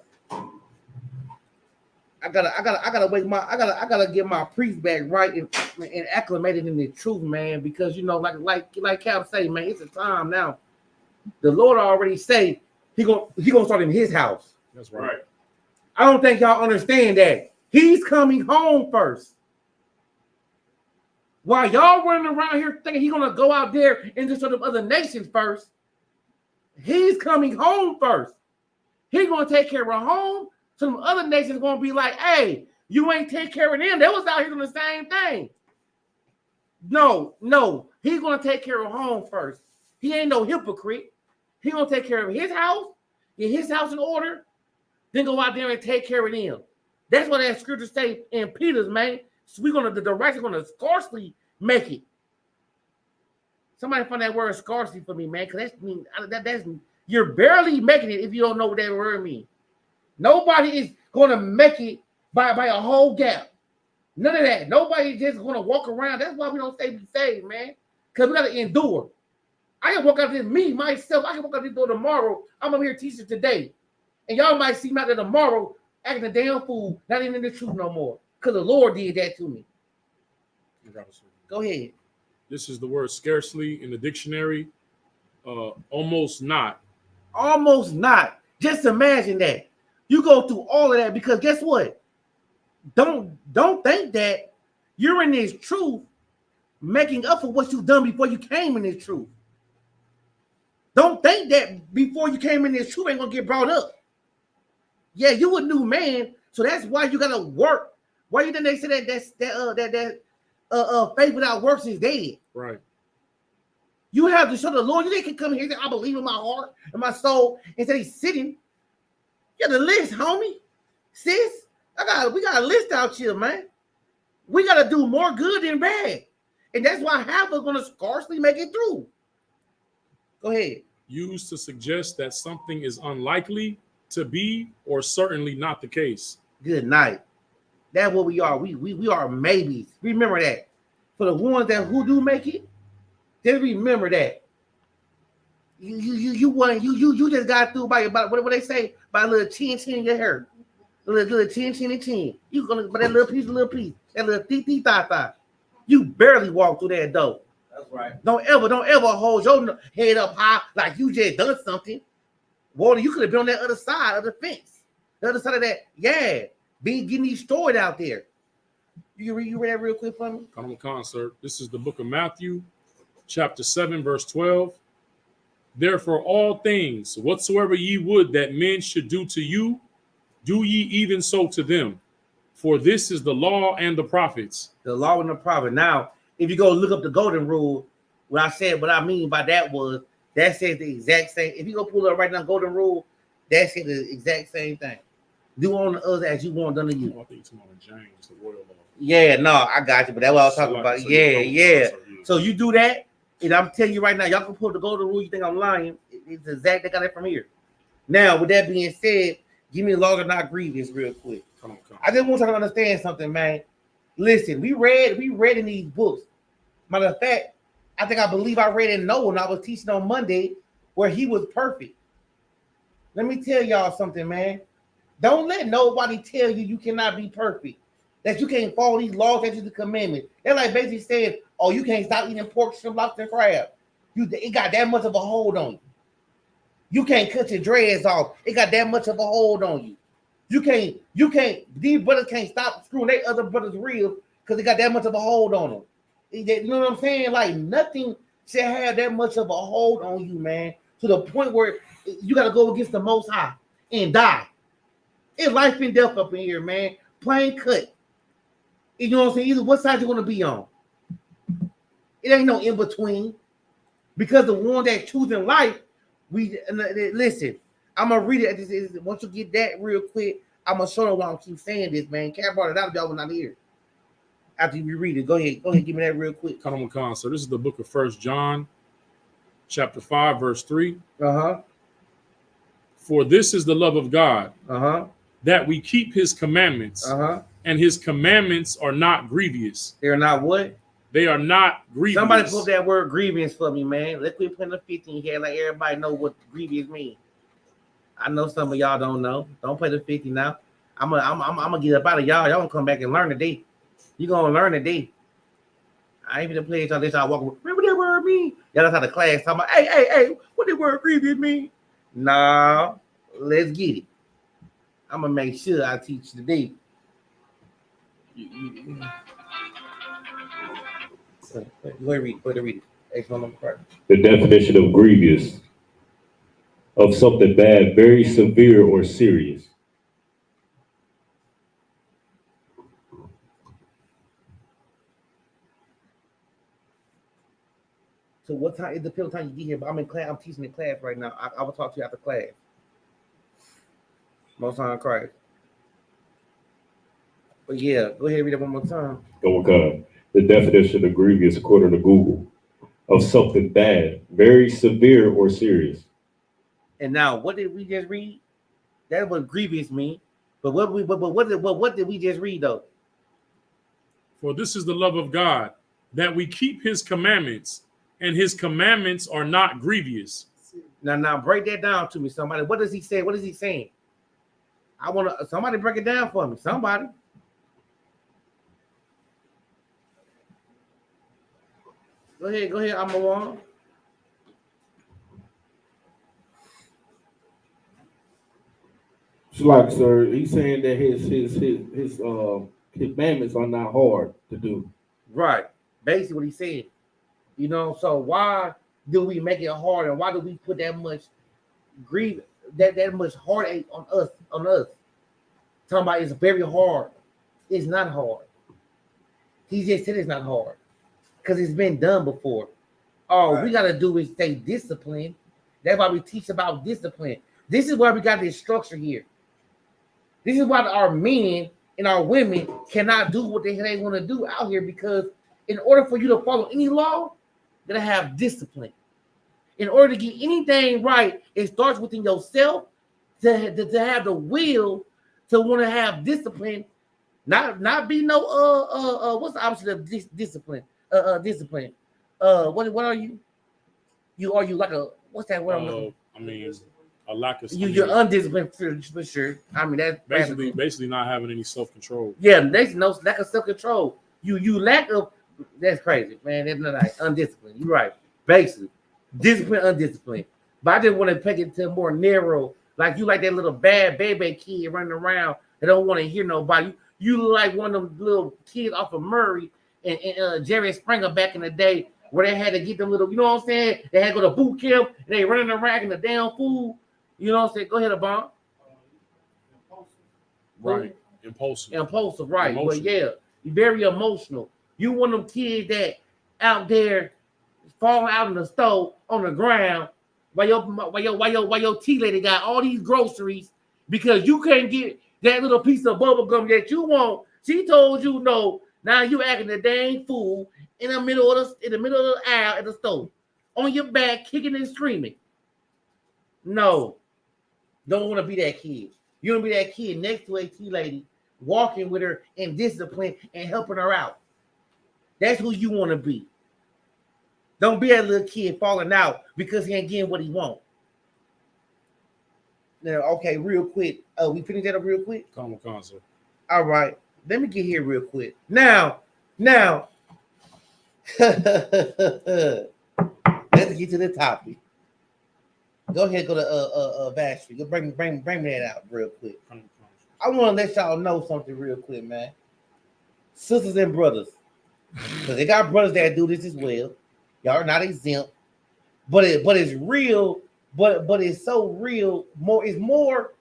I gotta get my priest back right and acclimated in the truth, man. Because you know, like Cal say, man, it's a time now. The Lord already say he gonna start in his house. That's right. I don't think y'all understand that. He's coming home first. While y'all running around here thinking he's gonna go out there and destroy the other nations first, he's coming home first. He's gonna take care of home. So the other nations gonna be like, hey, you ain't take care of them. They was out here doing the same thing. No, he's gonna take care of home first. He ain't no hypocrite. He gonna take care of his house, get his house in order, then go out there and take care of them. That's what that scripture say in Peter's, man. So the righteous are gonna scarcely make it. Somebody find that word scarcely for me, man, because that's you're barely making it if you don't know what that word means. Nobody is gonna make it by a whole gap. None of that. Nobody just gonna walk around. That's why we don't stay be saved, man. Because we gotta endure. I can walk out there, myself. I can walk out this door tomorrow. I'm up here teaching today. And y'all might see me out there tomorrow acting a damn fool, not even in the truth no more. Because the Lord did that to me. Go ahead. This is the word scarcely in the dictionary. Almost not. Almost not. Just imagine that. You go through all of that because guess what? Don't think that you're in this truth making up for what you've done before you came in this truth. Don't think that before you came in this truth ain't gonna get brought up. Yeah, you a new man, so that's why you gotta work. Why you think they say that faith without works is dead? Right. You have to show the Lord. You can come here and say, I believe in my heart and my soul, and say sitting. You got the list, homie. Sis, we got a list out here, man. We gotta do more good than bad. And that's why half are gonna scarcely make it through. Go ahead. Used to suggest that something is unlikely to be or certainly not the case. Good night. That's what we are. We are maybes. Remember that. For the ones who do make it, just remember that. You just got through by about what they say by a little chin in your hair. A little chin. You gonna by that little piece, that little tee. You barely walk through that door. That's right. Don't ever hold your head up high like you just done something. Water, you could have been on that other side of the fence. The other side of that, yeah. Be getting destroyed out there. You read that real quick for me? Come on, concert. This is the book of Matthew, chapter 7, verse 12. Therefore, all things whatsoever ye would that men should do to you, do ye even so to them. For this is the law and the prophets. The law and the prophet. Now, if you go look up the golden rule, what I mean by that was that says the exact same. If you go pull up right now, golden rule, that says the exact same thing. Do on the others as you want done to you. I think you're talking about James, the royal law. Yeah, no, I got you, but that's what I was talking about. Yeah. So you do that, and I'm telling you right now, y'all can pull the golden rule. You think I'm lying? It's exact. They got it from here. Now, with that being said, give me laws are not grievous real quick. Come on. I just want you to understand something, man. Listen, we read in these books. Matter of fact, I believe I read in Noah when I was teaching on Monday where he was perfect. Let me tell y'all something, man. Don't let nobody tell you cannot be perfect, that you can't follow these laws, that you the commandment. They're like basically saying, oh, you can't stop eating pork, shrimp, lobster, and crab. It got that much of a hold on you. You can't cut your dreads off. It got that much of a hold on you. You can't, these brothers can't stop screwing their other brothers' real because they got that much of a hold on them. You know what I'm saying? Like nothing should have that much of a hold on you, man, to the point where you got to go against the Most High and die. It's life and death up in here, man. Plain cut. You know what I'm saying? Either what side you want to be on. It ain't no in between. Because the one that choosing life, listen. I'm gonna read it. Once you get that real quick, I'm gonna show you why I keep saying this, man. Cat brought it out, y'all were not here. After you read it, go ahead, give me that real quick. Come on, so this is the book of 1 John, chapter 5, verse 3. For this is the love of God, that we keep his commandments, and his commandments are not grievous. They're not what? They are not grievous. Somebody put that word grievous for me, man. Let's quit putting the 50 here like everybody know what grievous means. I know some of y'all don't know. Don't play the 50 now. I'm gonna get up out of y'all. Y'all gonna come back and learn today. You gonna learn today. I ain't gonna play y'all this. I walk. Remember that word mean? Yeah, that's how the class talking about. Hey, what that word grievous mean? Nah, let's get it. I'm gonna make sure I teach today. Go ahead, read it. The definition of grievous, of something bad, very severe or serious. So what time? It depends on time you get here. But I'm in class. I'm teaching in class right now. I will talk to you after class. Most time Christ. But yeah, go ahead and read it one more time. Go on. The definition of grievous, according to Google, of something bad, very severe or serious. And now, what did we just read? That was grievous mean. But what did we just read though? For this is the love of God, that we keep his commandments, and his commandments are not grievous. Now break that down to me, somebody. What does he say? What is he saying? I want to somebody break it down for me. Somebody. Go ahead. I'm on. It's like, sir, he's saying that his commandments are not hard to do. Right. Basically what he said. You know, so why do we make it hard, and why do we put that much grief, that much heartache on us? Talking about it's very hard. It's not hard. He just said it's not hard because it's been done before. All we gotta do is stay disciplined. That's why we teach about discipline. This is why we got this structure here. This is why our men and our women cannot do what they want to do out here, because in order for you to follow any law, you gotta have discipline. In order to get anything right, it starts within yourself to have the will to want to have discipline. Not be no what's the opposite of discipline? Discipline. What are you? Are you like a what's that word? I mean, a lack of. You're undisciplined for sure. I mean that's basically not having any self-control. Yeah, there's no lack of self-control. You lack of. That's crazy, man. That's not like undisciplined. You're right. Basically, discipline, undisciplined. But I just want to take it to more narrow. Like you like that little bad baby kid running around that don't want to hear nobody. You look like one of them little kids off of Murray and Jerry Springer back in the day, where they had to get them little, you know what I'm saying? They had to go to boot camp and they running around in the damn food. You know what I'm saying? Go ahead, Abon. Right. Impulsive, right. Emotional. But yeah, you're very emotional. You one of them kids that out there falling out in the stove on the ground while your tea lady got all these groceries because you can't get that little piece of bubble gum that you want. She told you no. Now you acting the dang fool in the middle of the aisle at the store, on your back, kicking and screaming. No, don't want to be that kid. You want to be that kid next to a tea lady, walking with her in discipline and helping her out. That's who you want to be. Don't be that little kid falling out because he ain't getting what he wants. Now, okay, real quick. We finished that up real quick? Common concept. All right. Let me get here real quick. Now, let's get to the topic. Go ahead, go to Vashti. Go bring that out real quick. I want to let y'all know something real quick, man. Sisters and brothers, because they got brothers that do this as well. Y'all are not exempt, but it's real. But it's so real. It's more.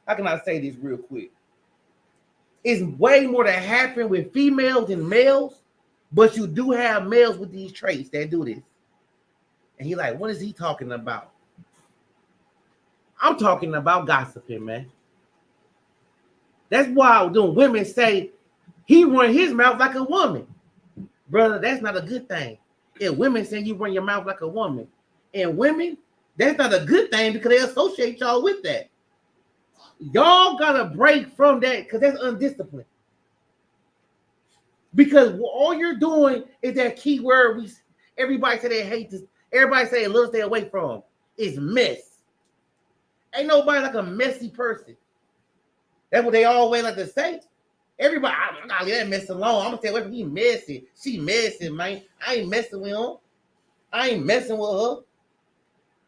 How can I say this real quick? It's way more that happen with females than males, but you do have males with these traits that do this. And he like, what is he talking about? I'm talking about gossiping, man. That's why the women say he run his mouth like a woman. Brother, that's not a good thing. If women say you run your mouth like a woman, and women, that's not a good thing because they associate y'all with that. Y'all gotta break from that because that's undisciplined. Because all you're doing is that key word everybody say they hate this. Everybody say they love to stay away from is mess. Ain't nobody like a messy person. That's what they always like to say. Everybody, I'm gonna leave that mess alone. I'm gonna stay away from he messy. She messy, man. I ain't messing with him. I ain't messing with her.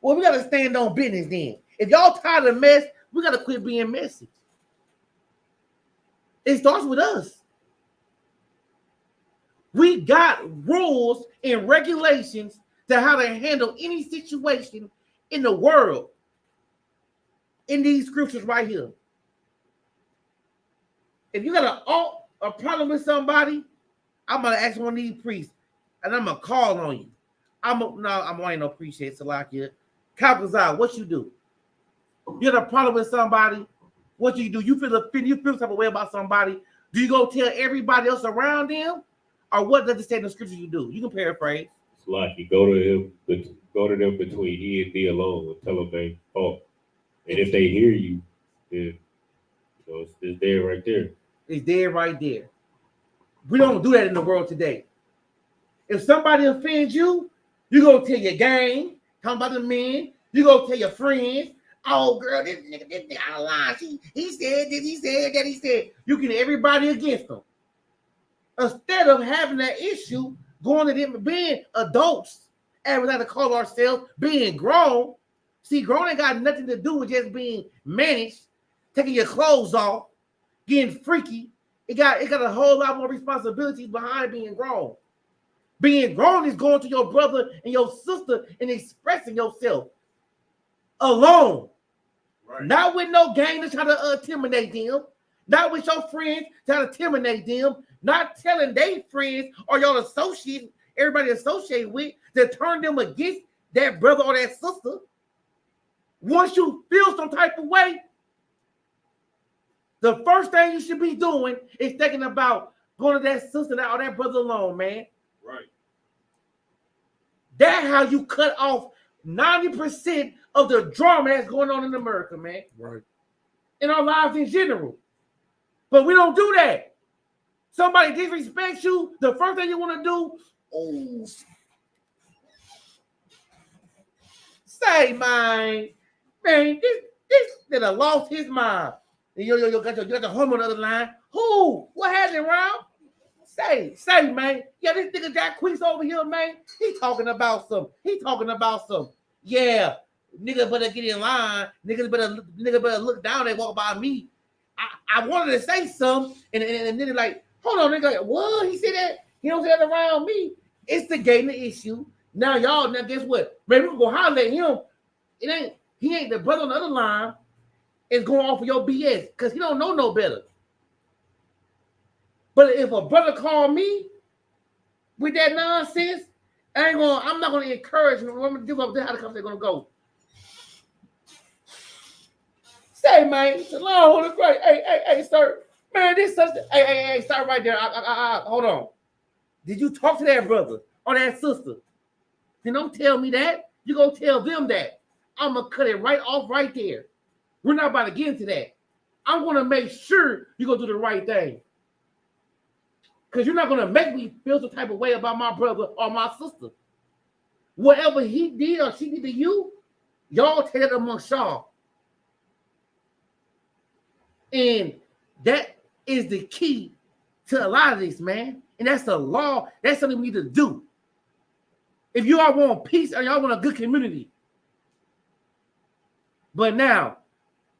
Well, we gotta stand on business then. If y'all tired of mess, we gotta quit being messy. It starts with us. We got rules and regulations to how to handle any situation in the world. In these scriptures right here. If you got a problem with somebody, I'm gonna ask one of these priests, and I'm gonna call on you. I'm ain't no priest yet, Salakia. Kalkazar, what you do? You got a problem with somebody? What you do? You feel some type of way about somebody? Do you go tell everybody else around them? Or what does it say in the scripture you do? You can paraphrase. It's like you go to them between he and me alone and tell them they fault. And if they hear you, then it's there right there. It's there right there. We don't do that in the world today. If somebody offends you, you go tell your gang, talking about the men, you go tell your friends, oh girl, this nigga out of line. He said this, he said that, he said. You get everybody against them. Instead of having that issue, going to them being adults, and we like to call ourselves being grown. See, grown ain't got nothing to do with just being managed, taking your clothes off, getting freaky. It got a whole lot more responsibilities behind being grown. Being grown is going to your brother and your sister and expressing yourself alone. Right. Not with no gang to try to intimidate them. Not with your friends trying to intimidate them. Not telling their friends or your associates, everybody associated with, to turn them against that brother or that sister. Once you feel some type of way, the first thing you should be doing is thinking about going to that sister or that brother alone, man. Right. That's how you cut off 90% of the drama that's going on in America, man. Right. In our lives in general. But we don't do that. Somebody disrespects you, the first thing you want to do, oh, say, man, this nigga lost his mind. You got the home on the other line. Who? What happened, Rob? Say, man. Yeah, this nigga Jack Queeks over here, man. He talking about some. Yeah, nigga better get in line. Nigga better look down and walk by me. I wanted to say something, and then like, hold on, nigga. What? He said that? He don't say that around me. Instigating the issue. Now guess what? Man, we can go holler at him. He ain't the brother on the other line is going off of your BS because he don't know no better. But if a brother call me with that nonsense, I'm not gonna encourage him. I'm gonna do how the conversation gonna go. Say, man, Lord, it's great. Hey, sir, man, this such. Hey, start right there. Hold on. Did you talk to that brother or that sister? Then don't tell me that. You go tell them that. I'm gonna cut it right off right there. We're not about to get into that. I'm gonna make sure you go do the right thing. Because you're not gonna make me feel some type of way about my brother or my sister. Whatever he did or she did to you, y'all take it amongst y'all. And that is the key to a lot of this, man. And that's the law. That's something we need to do. If you all want peace or y'all want a good community. But now,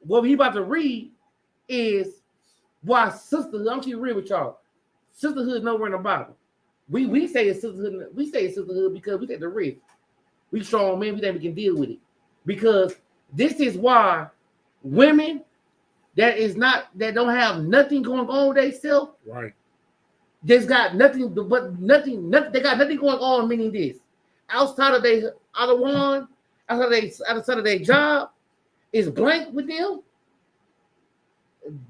what we about to read is why sisterhood. I'm keep real with y'all. Sisterhood nowhere in the Bible. We say it's sisterhood. We say it's sisterhood because we take the risk. We strong men. We think we can deal with it. Because this is why women that don't have nothing going on with themselves. Right. There's got nothing but nothing. They got nothing going on. Meaning this, outside of their job, is blank with them.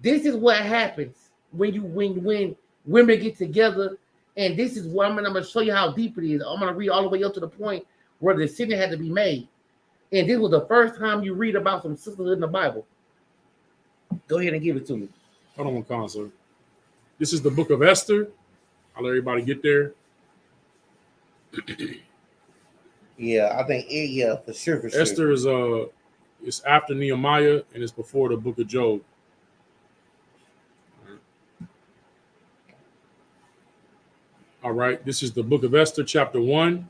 This is what happens when women get together, and this is what I'm gonna show you how deep it is. I'm gonna read all the way up to the point where the decision had to be made, and this was the first time you read about some sisterhood in the Bible. Go ahead and give it to me. Hold on one concert. This is the book of Esther. I'll let everybody get there. Yeah, I think for sure. Esther is it's after Nehemiah and it's before the book of Job. All right, this is the book of Esther, chapter 1,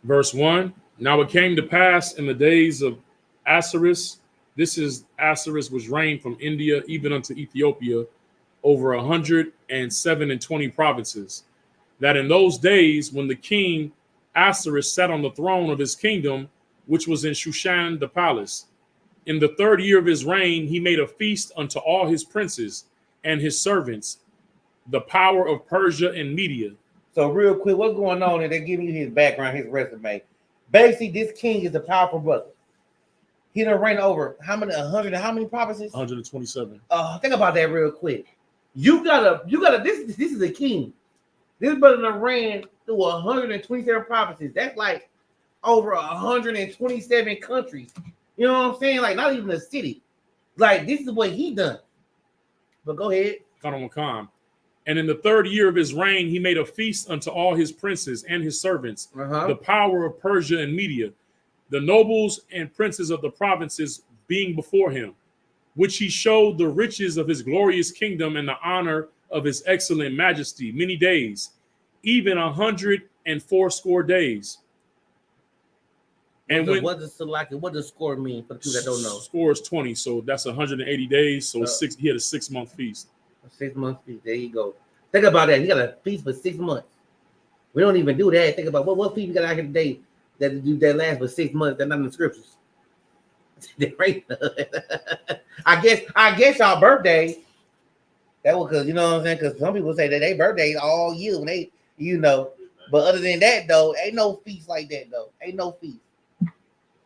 verse 1. Now it came to pass in the days of Ahasuerus, this is Ahasuerus, which reigned from India even unto Ethiopia, over 127 provinces, that in those days when the king Ahasuerus sat on the throne of his kingdom, which was in Shushan the palace, in the 3rd year of his reign, he made a feast unto all his princes and his servants, the power of Persia and Media. So real quick, what's going on? And they're giving you his background, his resume. Basically, this king is a powerful brother. He done reign over how many provinces? 127. Think about that real quick. You gotta. This is a king. This brother done ran through 127 provinces. That's like over 127 countries. You know what I'm saying? Like not even a city. Like this is what he done. But go ahead. Khan. And in the 3rd year of his reign, he made a feast unto all his princes and his servants, the power of Persia and Media, the nobles and princes of the provinces being before him, which he showed the riches of his glorious kingdom and the honor of his excellent majesty many days, even 180 days. And what does score mean for the people that don't know? Score is 20, so that's 180 days. So he had a 6-month feast. A 6-month feast. There you go. Think about that. You got a feast for 6 months. We don't even do that. Think about what feast you got out here today that lasts for 6 months. That's not in the scriptures. I guess our birthday. That was because you know what I'm saying. Because some people say that they birthdays all year when they, But other than that though, ain't no feast like that though. Ain't no feast.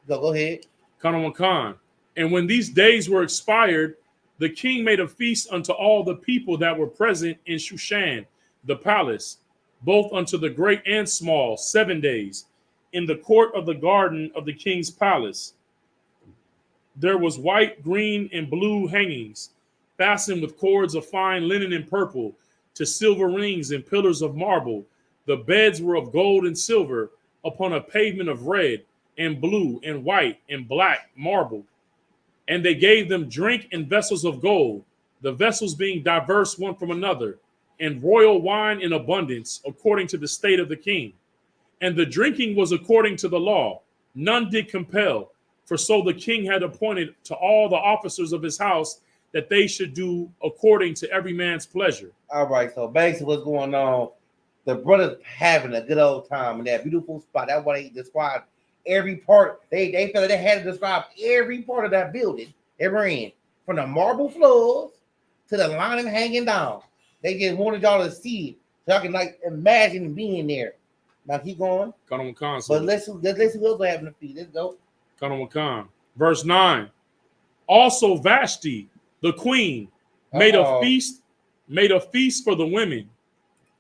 Go ahead. Khan. And when these days were expired, the king made a feast unto all the people that were present in Shushan, the palace, both unto the great and small, 7 days, in the court of the garden of the king's palace. There was white, green, and blue hangings, fastened with cords of fine linen and purple, to silver rings and pillars of marble. The beds were of gold and silver, upon a pavement of red, and blue, and white, and black marble. And they gave them drink in vessels of gold, the vessels being diverse one from another, and royal wine in abundance, according to the state of the king. And the drinking was according to the law. None did compel, for so the king had appointed to all the officers of his house that they should do according to every man's pleasure. All right, so basically what's going on, the brothers having a good old time in that beautiful spot. That's why they described every part. They felt like they had to describe every part of that building they were in, from the marble floors to the lining hanging down. They just wanted y'all to see it, so I can like imagine being there. Now keep going. But let's see who else having a feast. Let's go. Khan. Verse 9. Also Vashti, the queen, made a feast for the women.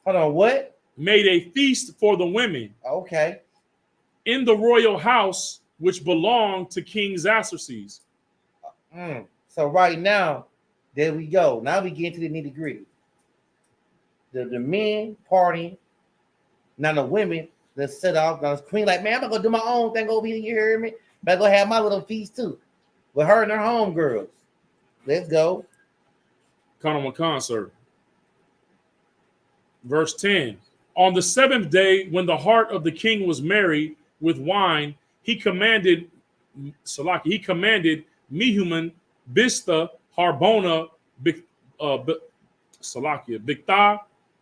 Hold on, what? Made a feast for the women. Okay. In the royal house, which belonged to King Xerxes. So right now, there we go. Now we get into the nitty gritty. The men partying. Now the women that set off. Now the queen like, man, I'm gonna go do my own thing over here. You hear me? But I go have my little feast too, with her and her homegirls. Let's go. Khan, sir. Verse 10. On the 7th day, when the heart of the king was merry with wine, he commanded Mehuman, Bista, Harbona, Bigtha,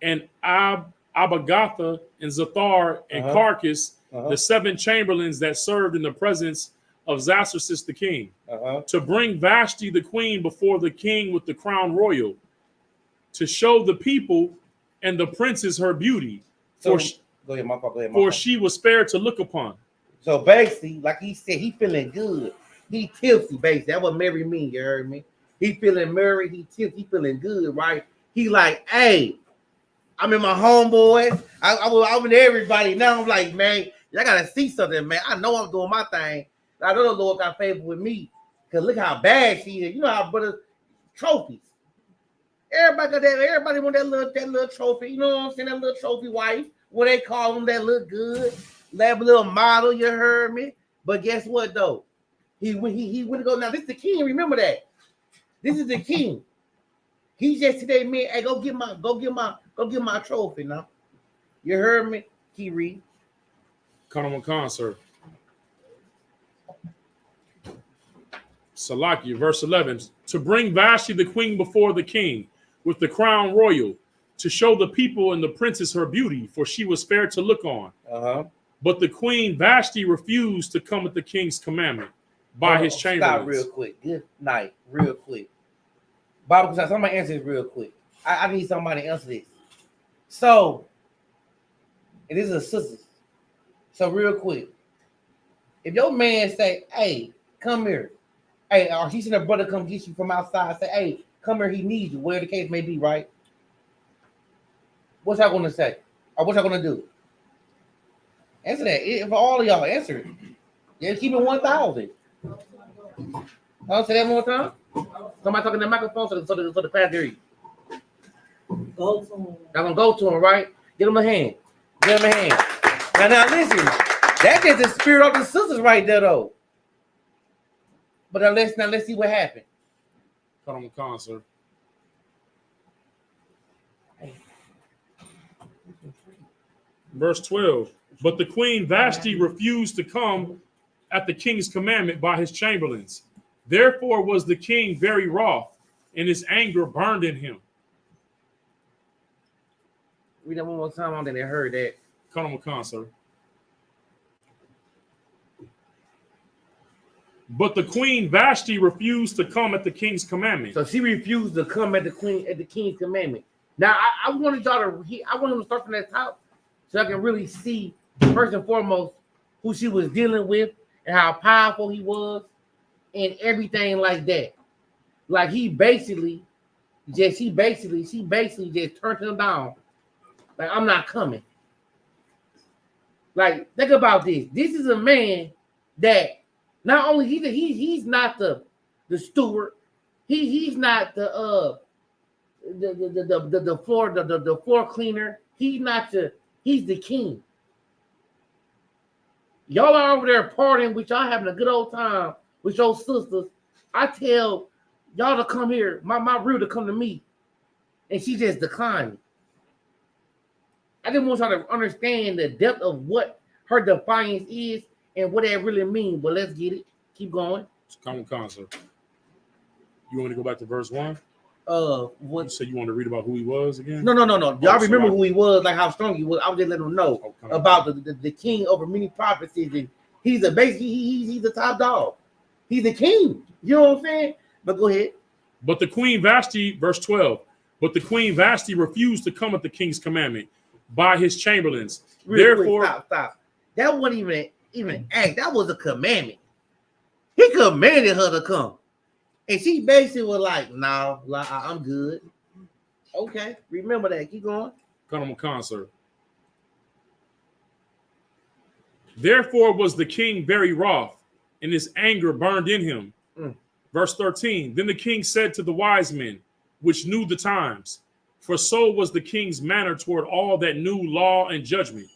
and Abagatha, and Zathar, and Carcass, the 7 chamberlains that served in the presence of Xerxes the king, to bring Vashti the queen before the king with the crown royal, to show the people and the princes her beauty, for she was fair to look upon. So basically, like he said, he feeling good. He tipsy, basically. That's what Mary mean, you heard me? He feeling merry, he tipsy, he feeling good, right? He like, hey, I'm in my homeboys. I'm in everybody. Now I'm like, man, I gotta see something, man. I know I'm doing my thing. I know the Lord got favor with me. Cause look how bad she is. You know how brothers trophies. Everybody got that. Everybody want that little trophy. You know what I'm saying? That little trophy wife. What they call them that look good. That little model. You heard me? But guess what though? He went to go. Now this is the king. Remember that. This is the king. He just today, man. Hey, go get my trophy now. You heard me? Keep reading. Khan, sir. Salakia, verse 11. To bring Vashti the queen before the king with the crown royal, to show the people and the princess her beauty, for she was fair to look on. But the queen Vashti refused to come at the king's commandment by his chamberlains. Stop real quick. Good night. Real quick. Bible, somebody answer this real quick. I need somebody to answer this. So, it is a sister. So real quick, if your man say, hey, come here. Hey, or he send a brother come get you from outside, say, hey, come here, he needs you, where the case may be, right? What y'all gonna say? Or what y'all gonna do? Answer that. For all of y'all, answer it. Yeah, keep it 1,000. I'll say that one more time. Somebody talking to the microphone so the class hear you. Go to him. I'm gonna go to him, right? Get him a hand. Get him a hand. Now listen. That is the spirit of the sisters right there, though. But let's see what happened. Cut on the concert. Verse 12. But the queen Vashti refused to come at the king's commandment by his chamberlains. Therefore was the king very wroth, and his anger burned in him. Read that one more time. I don't think they heard that. Cut on the concert. But the queen Vashti refused to come at the king's commandment. So she refused to come at the king's commandment. Now I wanted y'all to I want him to start from that top so I can really see first and foremost who she was dealing with and how powerful he was and everything like that. Like she basically just turned him down. Like, I'm not coming. Like, think about this. This is a man that not only he's not the steward, he's not the floor cleaner. He's the king. Y'all are over there partying with y'all having a good old time with your sisters. I tell y'all to come here, my real to come to me, and she just declined. I just want y'all to understand the depth of what her defiance is and what that really means. But let's get it. Keep going. Come on, sir. You want me to go back to verse 1? What? You said you want to read about who he was again? No. Y'all remember who he was, like how strong he was. I was just letting them know about the king over many prophecies. And he's he's the top dog. He's the king. You know what I'm saying? But go ahead. But the queen Vashti, verse 12. But the queen Vashti refused to come at the king's commandment by his chamberlains. Therefore, stop. That wasn't even an act. That was a commandment. He commanded her to come. And she basically was like, no, I'm good. Okay, remember that. Keep going. Come on, concert. Therefore was the king very wroth, and his anger burned in him. Verse 13. Then the king said to the wise men, which knew the times, for so was the king's manner toward all that knew law and judgment.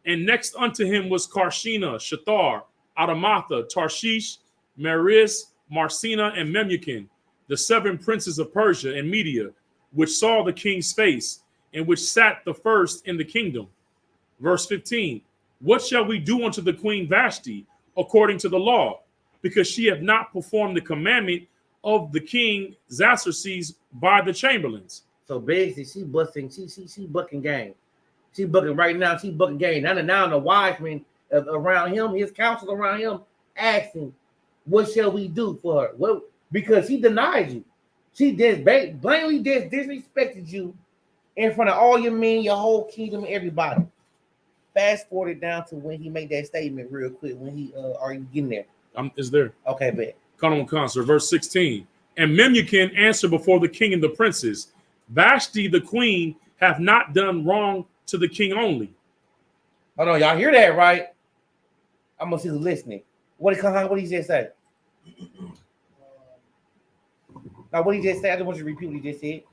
And next unto him was Karshina, Shethar, Adamatha, Tarshish, Meres, Marcina, and Memucan, the 7 princes of Persia and Media, which saw the king's face, and which sat the first in the kingdom. Verse 15. What shall we do unto the queen Vashti according to the law? Because she hath not performed the commandment of the king Xerxes by the chamberlains. So basically, she bucking game. She bucking right now. She bucking game. Now the wise men around him, his counsel around him, asking, "What shall we do for her?" Well, because he denied you. She just blatantly disrespected you in front of all your men, your whole kingdom, everybody. Fast forward down to when he made that statement real quick. When he are you getting there? Is there? Okay, bet. Come on, concert. Verse 16. And Memucan answered before the king and the princes, Vashti the queen hath not done wrong to the king only. Hold on, y'all hear that, right? I'm gonna see who's listening. What did he just say? Now, what he just said, I just want you to repeat what he just said.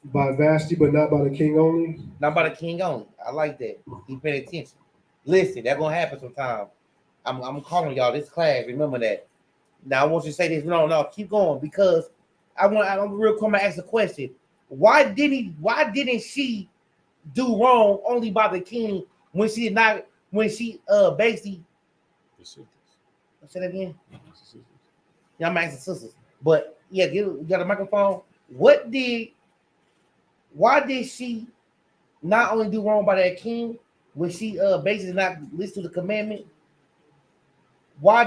By Vashti, but not by the king only. Not by the king only. I like that. He paid attention. Listen, that's gonna happen sometime. I'm calling y'all this class. Remember that. Now I want you to say this. No, keep going because I'm real quick. I'm gonna ask a question. Why didn't she do wrong only by the king when she basically? Say that again. Yeah, I'm asking sisters. But yeah, you got a microphone. Why did she not only do wrong by that king when she basically not listen to the commandment? Why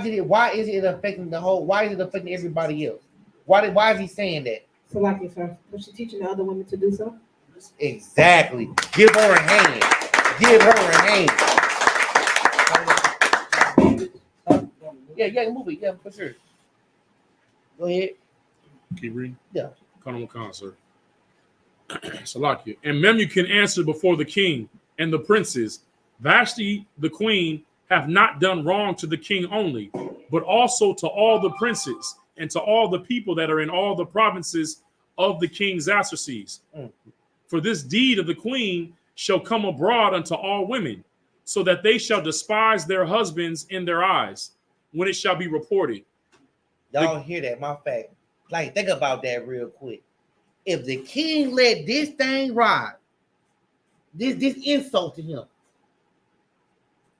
is it affecting the whole? Why is it affecting everybody else? Why is he saying that? So like if was she teaching the other women to do so? Exactly. Give her a hand. Yeah, move it. Yeah, for sure. Go ahead. Keep reading. Yeah. Come on, concert. Salakia. And Memucan answered before the king and the princes, Vashti the queen hath not done wrong to the king only, but also to all the princes and to all the people that are in all the provinces of the king Xerxes. For this deed of the queen shall come abroad unto all women, so that they shall despise their husbands in their eyes, when it shall be reported. Y'all hear that? My fact. Like, think about that real quick. If the king let this thing ride, this insult to him,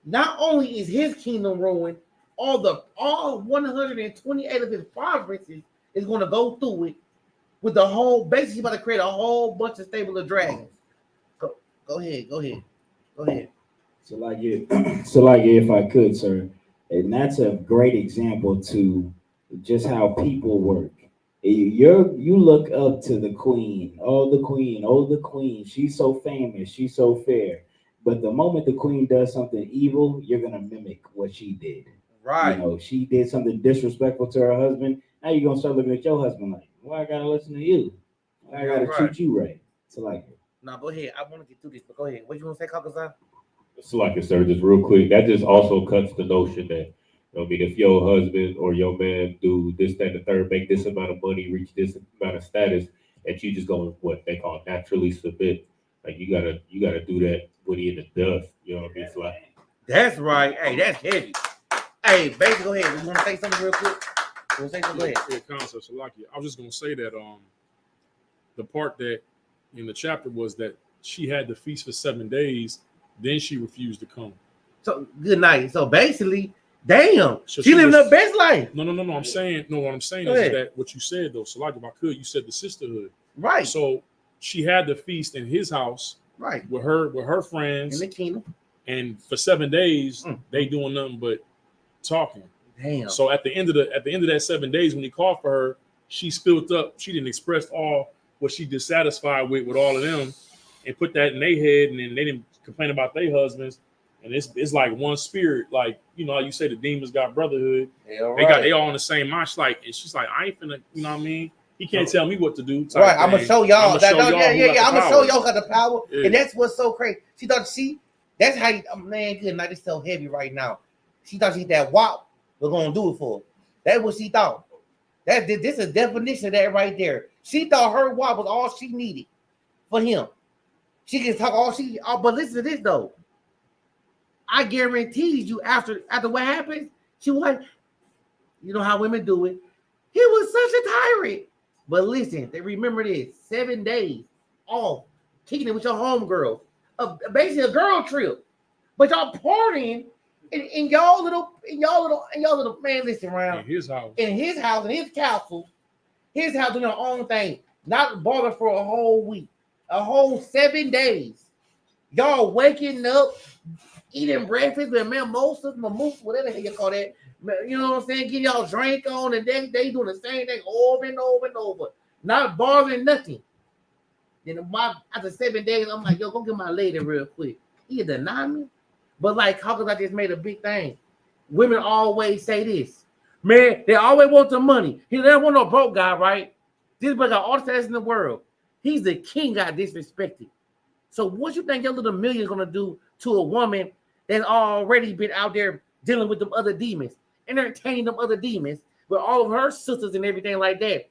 not only is his kingdom ruined, all 128 of his provinces is going to go through it with the whole. Basically, about to create a whole bunch of stable of dragons. Go ahead. So like if I could, sir, and that's a great example to just how people work. You look up to the queen. Oh, the queen. She's so famous. She's so fair. But the moment the queen does something evil, you're gonna mimic what she did. Right. You know, she did something disrespectful to her husband. Now you're gonna start looking at your husband like, why I gotta listen to you? I gotta treat you right. So like, now go ahead. I want to get through this, but go ahead. What you want to say, Kakazan? Salakia, sir, just real quick. That just also cuts the notion that, I mean, if your husband or your man do this, that, and the third, make this amount of money, reach this amount of status, that you just go what they call naturally submit. Like you gotta do that when he in the dust. You know what I mean? It's like, that's right. Hey, that's heavy. Hey, baby, go ahead. You want to say something real quick? You want to say something? Go ahead. Yeah, concept, Salakia. I was just gonna say that the part that in the chapter was that she had the feast for 7 days, then she refused to come. So good night. So basically, damn, so she living her best life. No. What I'm saying is that what you said though, so like if I could, you said the sisterhood. Right. So she had the feast in his house, right, with her friends in the kingdom. And for 7 days, they doing nothing but talking. Damn. So at the end of that 7 days, when he called for her, she spilled up. She didn't express all what she dissatisfied with all of them, and put that in their head, and then they didn't complain about their husbands. And it's like one spirit, like you know how you say the demons got brotherhood. Yeah, they all in the same mind. She's like I ain't finna, you know what I mean? He can't tell me what to do. Right, I'm gonna show y'all. I'm gonna show y'all got the power, yeah. And that's what's so crazy. She thought that's how you, man, good night. It's so heavy right now. She thought she that WAP was gonna do it for her. That's what she thought. This is a definition of that right there. She thought her WAP was all she needed for him. She can talk all she. But listen to this though. I guarantee you, after what happens, she was like, you know how women do it. He was such a tyrant. But listen, they remember this: 7 days off, kicking it with your homegirl, basically a girl trip. But y'all partying in y'all little man. Listen around in his house, in his castle, his house doing their own thing, not bothered for a whole week, a whole 7 days. Y'all waking up, eating breakfast with mimosas, whatever the hell you call that. You know what I'm saying? Get y'all drink on, and then they doing the same thing over and over and over, not bothering nothing. Then after 7 days, I'm like, yo, go get my lady real quick. He deny me, but like, how come I just made a big thing? Women always say this, man. They always want the money. He never want no broke guy, right? This boy got all the status in the world. He's the king, got disrespected. So what you think your little million gonna do to a woman that's already been out there dealing with them other demons, entertaining them other demons with all of her sisters and everything like that?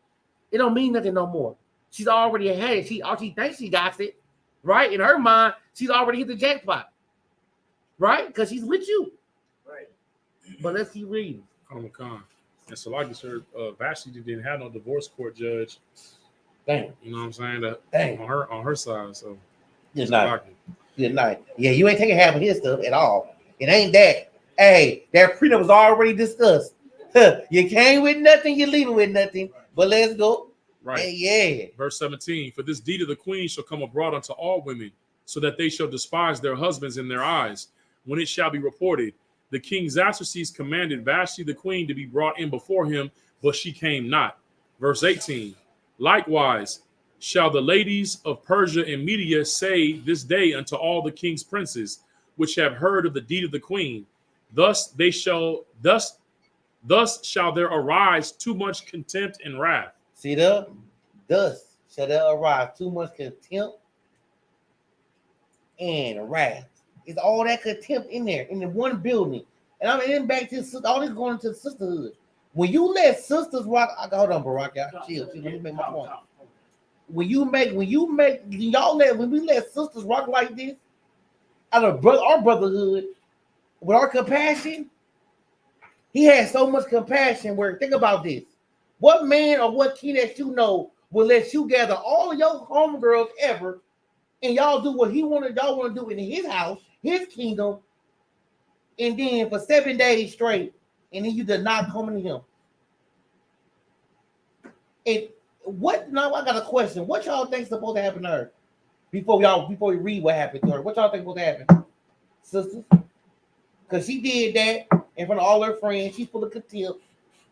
It don't mean nothing no more. She's already had it. She thinks she got it, right? In her mind, she's already hit the jackpot, right? Because she's with you, right? But let's keep reading. Con. And so, like you said, Vashti didn't have no divorce court judge. Damn, you know what I'm saying? Damn. On her side. So good night. Good night. Yeah, you ain't taking half of his stuff at all. It ain't that. Hey, that prenup was already discussed. You came with nothing, you're leaving with nothing. But let's go. Right. Hey, yeah. Verse 17. For this deed of the queen shall come abroad unto all women, so that they shall despise their husbands in their eyes, when it shall be reported. The king Xerxes commanded Vashti the queen to be brought in before him, but she came not. Verse 18. Likewise shall the ladies of Persia and Media say this day unto all the king's princes, which have heard of the deed of the queen. Thus shall there arise too much contempt and wrath. See the thus shall there arise too much contempt and wrath. It's all that contempt in there, in the one building. And I'm in back to all this going into the sisterhood. When you let sisters rock, hold on, Barack, y'all chill. Let me make my point. When we let sisters rock like this, out of our brotherhood, with our compassion, he has so much compassion. Where think about this: what man or what king that you know will let you gather all of your homegirls ever, and y'all do what y'all want to do in his house, his kingdom, and then for 7 days straight, and then you did not come to him. And now I got a question. What y'all think is supposed to happen to her? Before we read what happened to her, what y'all think supposed to happen? Sisters? Because she did that in front of all her friends. She's full of contempt.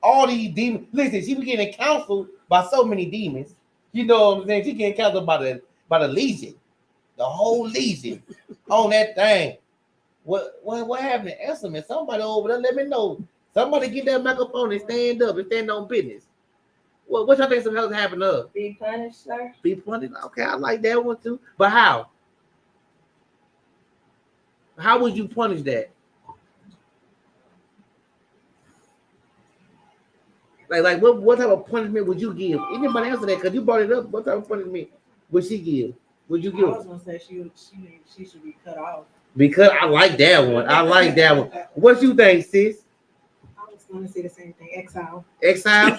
All these demons. Listen, she was getting counseled by so many demons. You know what I'm saying? She getting counseled by the legion. The whole legion on that thing. What happened? Answer me. Somebody over there, let me know. Somebody get that microphone and stand up and stand on business. What y'all think supposed to happen to her? Be punished, sir. Be punished? Okay, I like that one too. But how? How would you punish that? Like what type of punishment would you give? Anybody answer that? Because you brought it up. What type of punishment would she give? Would you give? I was gonna say she should be cut off. Because I like that one. I like that one. What you think, sis? I was gonna say the same thing. Exile. Exile?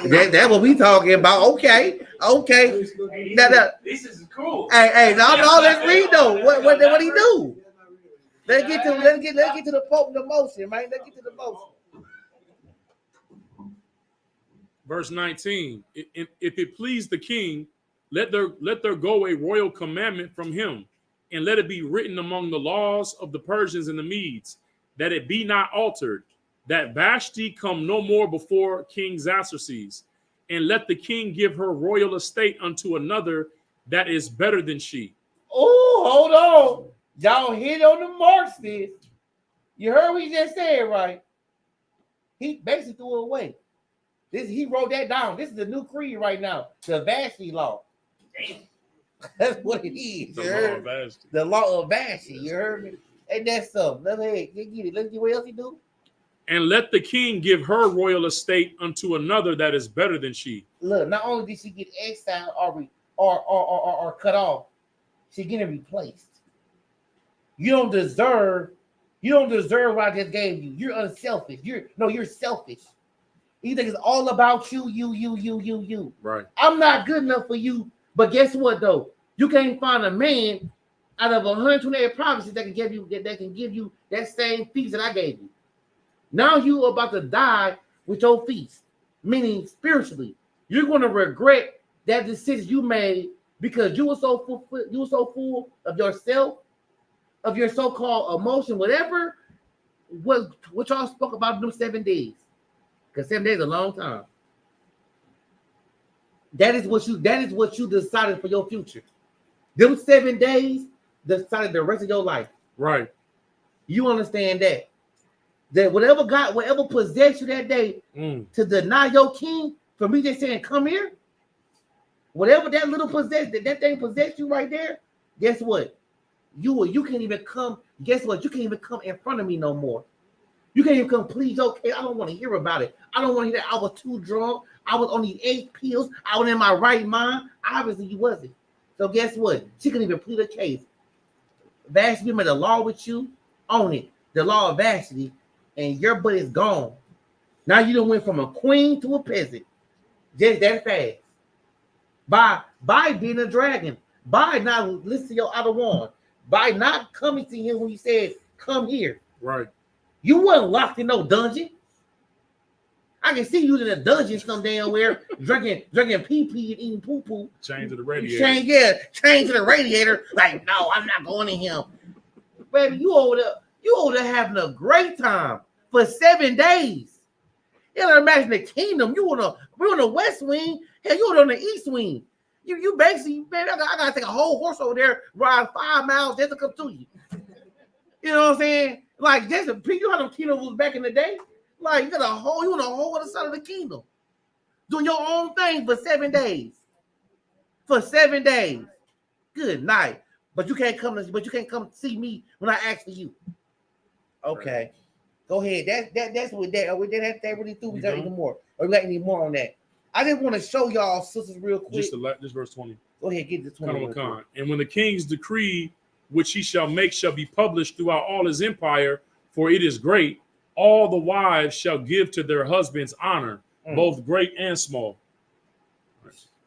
That's what we talking about. Okay. Now, This is cool. Hey, no, let's read though. What he do? Let's get to the pope the motion, man. Let's get to the motion. Verse 19. If it please the king, let there go a royal commandment from him, and let it be written among the laws of the Persians and the Medes, that it be not altered, that Vashti come no more before King Xerxes, and let the king give her royal estate unto another that is better than she. Oh, hold on. Y'all hit on the mark, sis. You heard what he just said, right? He basically threw it away. He wrote that down. This is the new creed right now. The Vashti law. Damn. That's what it is. The law of Vashti. You heard me? Ain't that something? Let's get it. Let's get what else he do. And let the king give her royal estate unto another that is better than she. Look, not only did she get exiled or cut off, she's getting replaced. You don't deserve what I just gave you. You're unselfish. You're selfish. You think it's all about you. Right. I'm not good enough for you. But guess what though? You can't find a man out of 128 provinces that can give you that same feast that I gave you. Now you are about to die with your feast, meaning spiritually. You're going to regret that decision you made because you were so full of yourself, of your so-called emotion, whatever. What y'all spoke about in them 7 days. Because 7 days is a long time. That is what you decided for your future. Them 7 days decided the rest of your life. Right. You understand that? That whatever possessed you that day to deny your king, for me just saying, come here. Whatever that little that thing possessed you right there, guess what? You can't even come. Guess what? You can't even come in front of me no more. You can't even come, please, okay, I don't want to hear about it. I don't want to hear that I was too drunk. I was on these 8 pills. I was in my right mind. Obviously, you wasn't. So guess what? She couldn't even plead a case. Vashti made a law with you on it. The law of Vashti, and your butt is gone. Now you done went from a queen to a peasant. Just that fast. By being a dragon. By not listening to your other one. By not coming to him when he said, come here. Right. You wasn't locked in no dungeon. I can see you in a dungeon some damn where drinking pee and eating poo. Change to the radiator. Change to the radiator. Like, no, I'm not going to him. Baby, you over there having a great time for 7 days. You know, imagine the kingdom. We're on the west wing. Hell, you were on the east wing. You basically, man, I gotta take a whole horse over there, ride 5 miles just to come to you. You know what I'm saying? Like, you know how them kingdom was back in the day? Like, you on a whole other side of the kingdom. Doing your own thing for 7 days. for 7 days. Good night. But you can't come see me when I ask for you. Okay. Go ahead. That's what that really threw me even more. Or we got any more on that? I just want to show y'all sisters real quick. Just verse 20. Go ahead, get this 20. And when the king's decree which he shall make shall be published throughout all his empire, for it is great, all the wives shall give to their husbands honor, both great and small.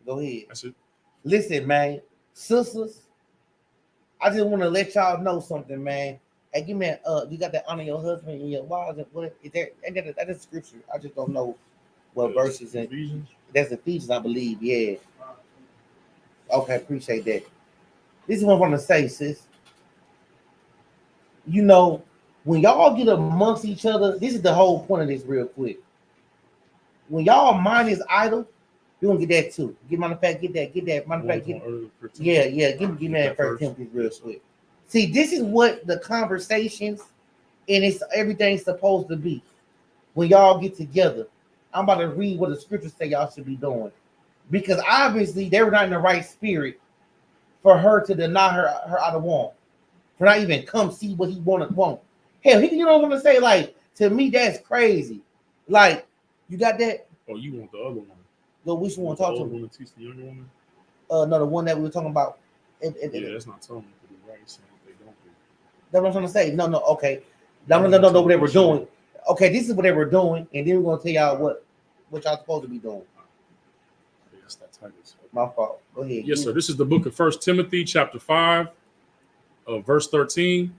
Go ahead. That's it. Listen, man, sisters, I just want to let y'all know something, man. Hey, give me you got that honor your husband and your wives. What is there? That is scripture. I just don't know what verses in Ephesians. That's Ephesians, I believe. Yeah. Okay, appreciate that. This is what I want to say, sis. You know, when y'all get amongst each other, this is the whole point of this real quick. When y'all mind is idle, you're gonna get that too. Matter of fact, get that. Matter of fact, give me that First Timothy real quick. See, this is what the conversations and it's everything's supposed to be. When y'all get together, I'm about to read what the scriptures say y'all should be doing. Because obviously they were not in the right spirit for her to deny her out of want. For not even come see what he want. Hell, you know what I'm gonna say? Like, to me, that's crazy. Like, you got that? Oh, you want the other one? No, which one? Talk to me. To teach the younger woman? No, the one that we were talking about. Yeah, that's not telling them to do right. Saying they don't do. That's what I'm trying to say. No, okay. No, what they were doing. Okay, this is what they were doing, and then we're gonna tell y'all what y'all supposed to be doing. Yes, that's Titus. My fault. Go ahead. Yes, sir. This is the book of 1 Timothy, chapter 5, verse 13,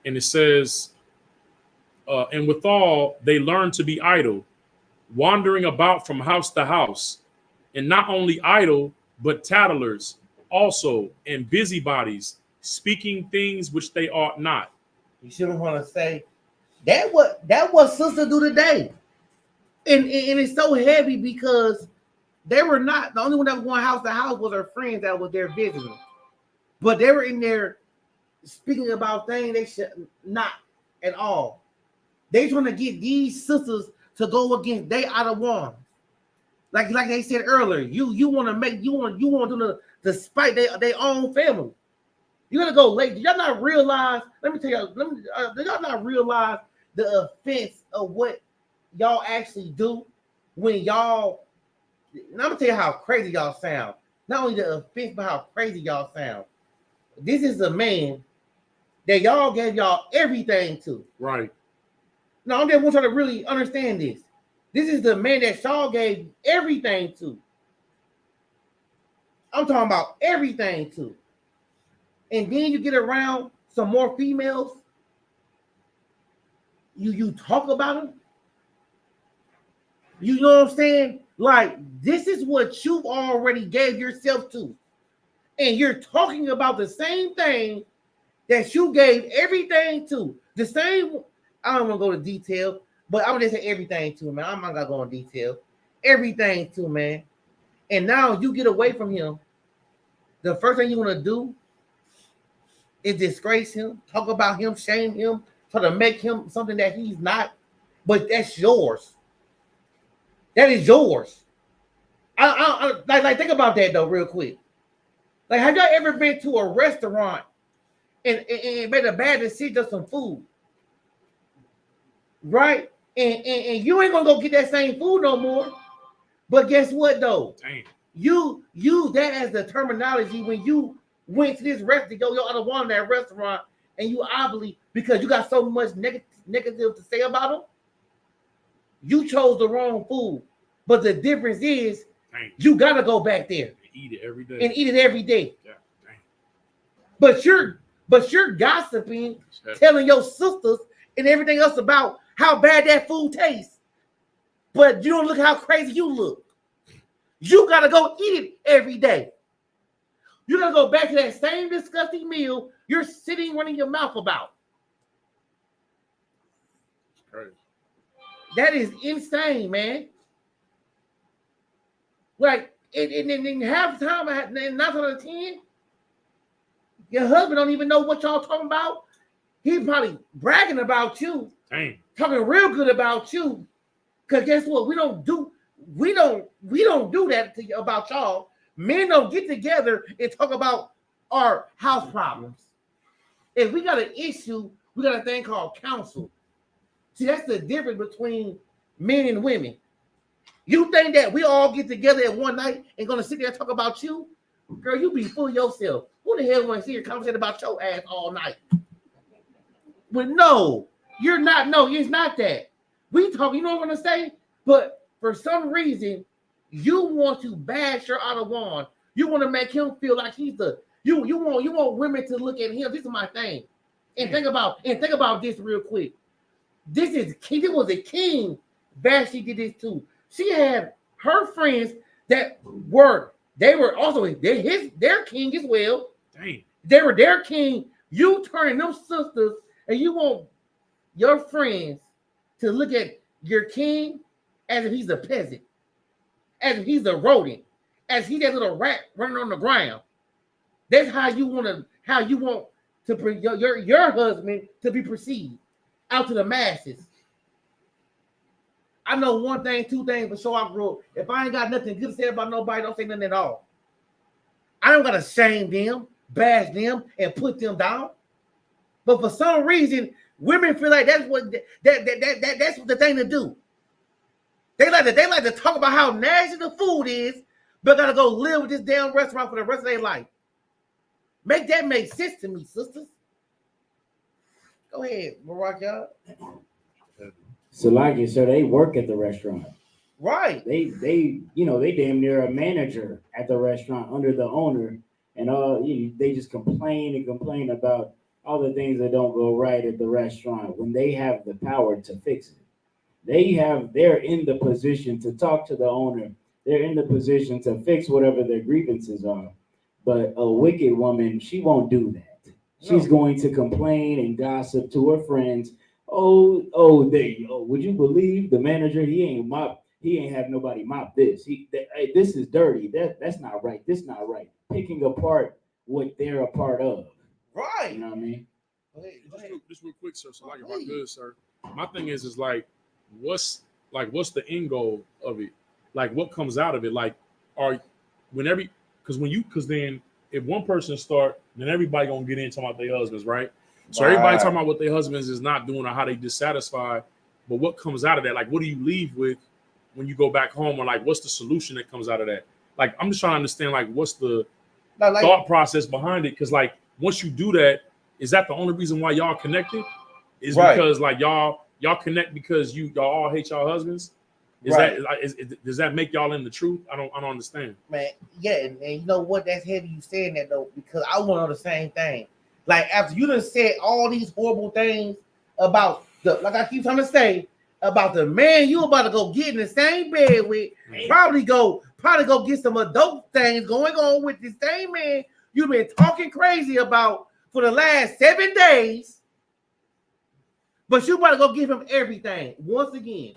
and it says, "And withal they learn to be idle, wandering about from house to house, and not only idle, but tattlers also, and busybodies, speaking things which they ought not." You shouldn't want to say that. What sisters do today, and it's so heavy because they were not the only one that was going house to house was her friends that was there visiting, but they were in there speaking about things they should not at all. They trying to get these sisters to go against they out of one. Like they said earlier, you want to do the spite their own family. You gotta go late. Do y'all not realize? Let me tell y'all. Do y'all not realize the offense of what y'all actually do when y'all? And I'm gonna tell you how crazy y'all sound. Not only the offense, but how crazy y'all sound. This is a man that y'all gave y'all everything to. Right. Now I'm just want y'all to really understand this. This is the man that y'all gave everything to. I'm talking about everything to. And then you get around some more females. You talk about them. You know what I'm saying? Like, this is what you already gave yourself to. And you're talking about the same thing that you gave everything to. The same, I don't want to go to detail, but I'm going to say everything to, man. I'm not going to go in detail. Everything to, man. And now you get away from him. The first thing you want to do is disgrace him, talk about him, shame him, try to make him something that he's not. But that's yours. That is yours. I think about that though, real quick. Like, have y'all ever been to a restaurant and made a bad decision of some food? Right? And you ain't gonna go get that same food no more. But guess what though? Damn. You use that as the terminology when you went to this restaurant, yo, other one that restaurant, and you obviously, because you got so much negative to say about them, you chose the wrong food. But the difference is you gotta go back there and eat it every day. Yeah, but you're gossiping, telling your sisters and everything else about how bad that food tastes. But you don't look how crazy you look. You gotta go eat it every day. You gotta go back to that same disgusting meal you're sitting running your mouth about. Crazy. That is insane, man. Like, in half the time, 9 out of 10, your husband don't even know what y'all talking about. He's probably bragging about you, talking real good about you. Cause guess what? We don't do that about y'all. Men don't get together and talk about our house problems. If we got an issue, we got a thing called counsel. See, that's the difference between men and women. You think that we all get together at one night and gonna sit there and talk about you? Girl, you be full of yourself. Who the hell want to see your conversation about your ass all night? But no, you're not. No, it's not that. We talk, you know what I'm gonna say? But for some reason, you want to bash your other one. You want to make him feel like he's the you want women to look at him. This is my thing. And think about this real quick. This is king. It was a king Vashti did this too. She had her friends that were also their king as well. Dang. They were their king. You turning them sisters, and you want your friends to look at your king as if he's a peasant, as if he's a rodent, as he's that little rat running on the ground. That's how you want to bring your husband to be perceived out to the masses. I know one thing, two things for sure. I grew up. If I ain't got nothing good to say about nobody, don't say nothing at all. I don't gotta shame them, bash them, and put them down. But for some reason, women feel like that's what that's the thing to do. They like to talk about how nasty the food is, but gotta go live with this damn restaurant for the rest of their life. Make that make sense to me, sisters. Go ahead, Mariah. So like you said, they work at the restaurant. Right. They damn near a manager at the restaurant under the owner, and they just complain about all the things that don't go right at the restaurant when they have the power to fix it. They're in the position to talk to the owner. They're in the position to fix whatever their grievances are. But a wicked woman, she won't do that. She's going to complain and gossip to her friends. Would you believe the manager? He ain't have nobody mop this. This is dirty. That's not right. This not right. Picking apart what they're a part of. Right. You know what I mean? Just real quick, sir. So like, if I could, sir, my thing is like, what's the end goal of it? Like, what comes out of it? Like, because then if one person start, then everybody gonna get in talking about their husbands, right? So everybody talking about what their husbands is not doing or how they dissatisfied. But what comes out of that? Like, what do you leave with when you go back home? Or like, what's the solution that comes out of that? Like, I'm just trying to understand, like, what's the thought process behind it? Because like, once you do that, is that the only reason why y'all connected? Is because like y'all connect because y'all all hate y'all husbands? Does that make y'all in the truth? I don't understand. Man, yeah, and you know what? That's heavy you saying that though, because I want to know the same thing. Like, after you done said all these horrible things about like I keep trying to say, about the man you about to go get in the same bed with, probably go get some adult things going on with the same man you've been talking crazy about for the last 7 days, but you about to go give him everything. Once again,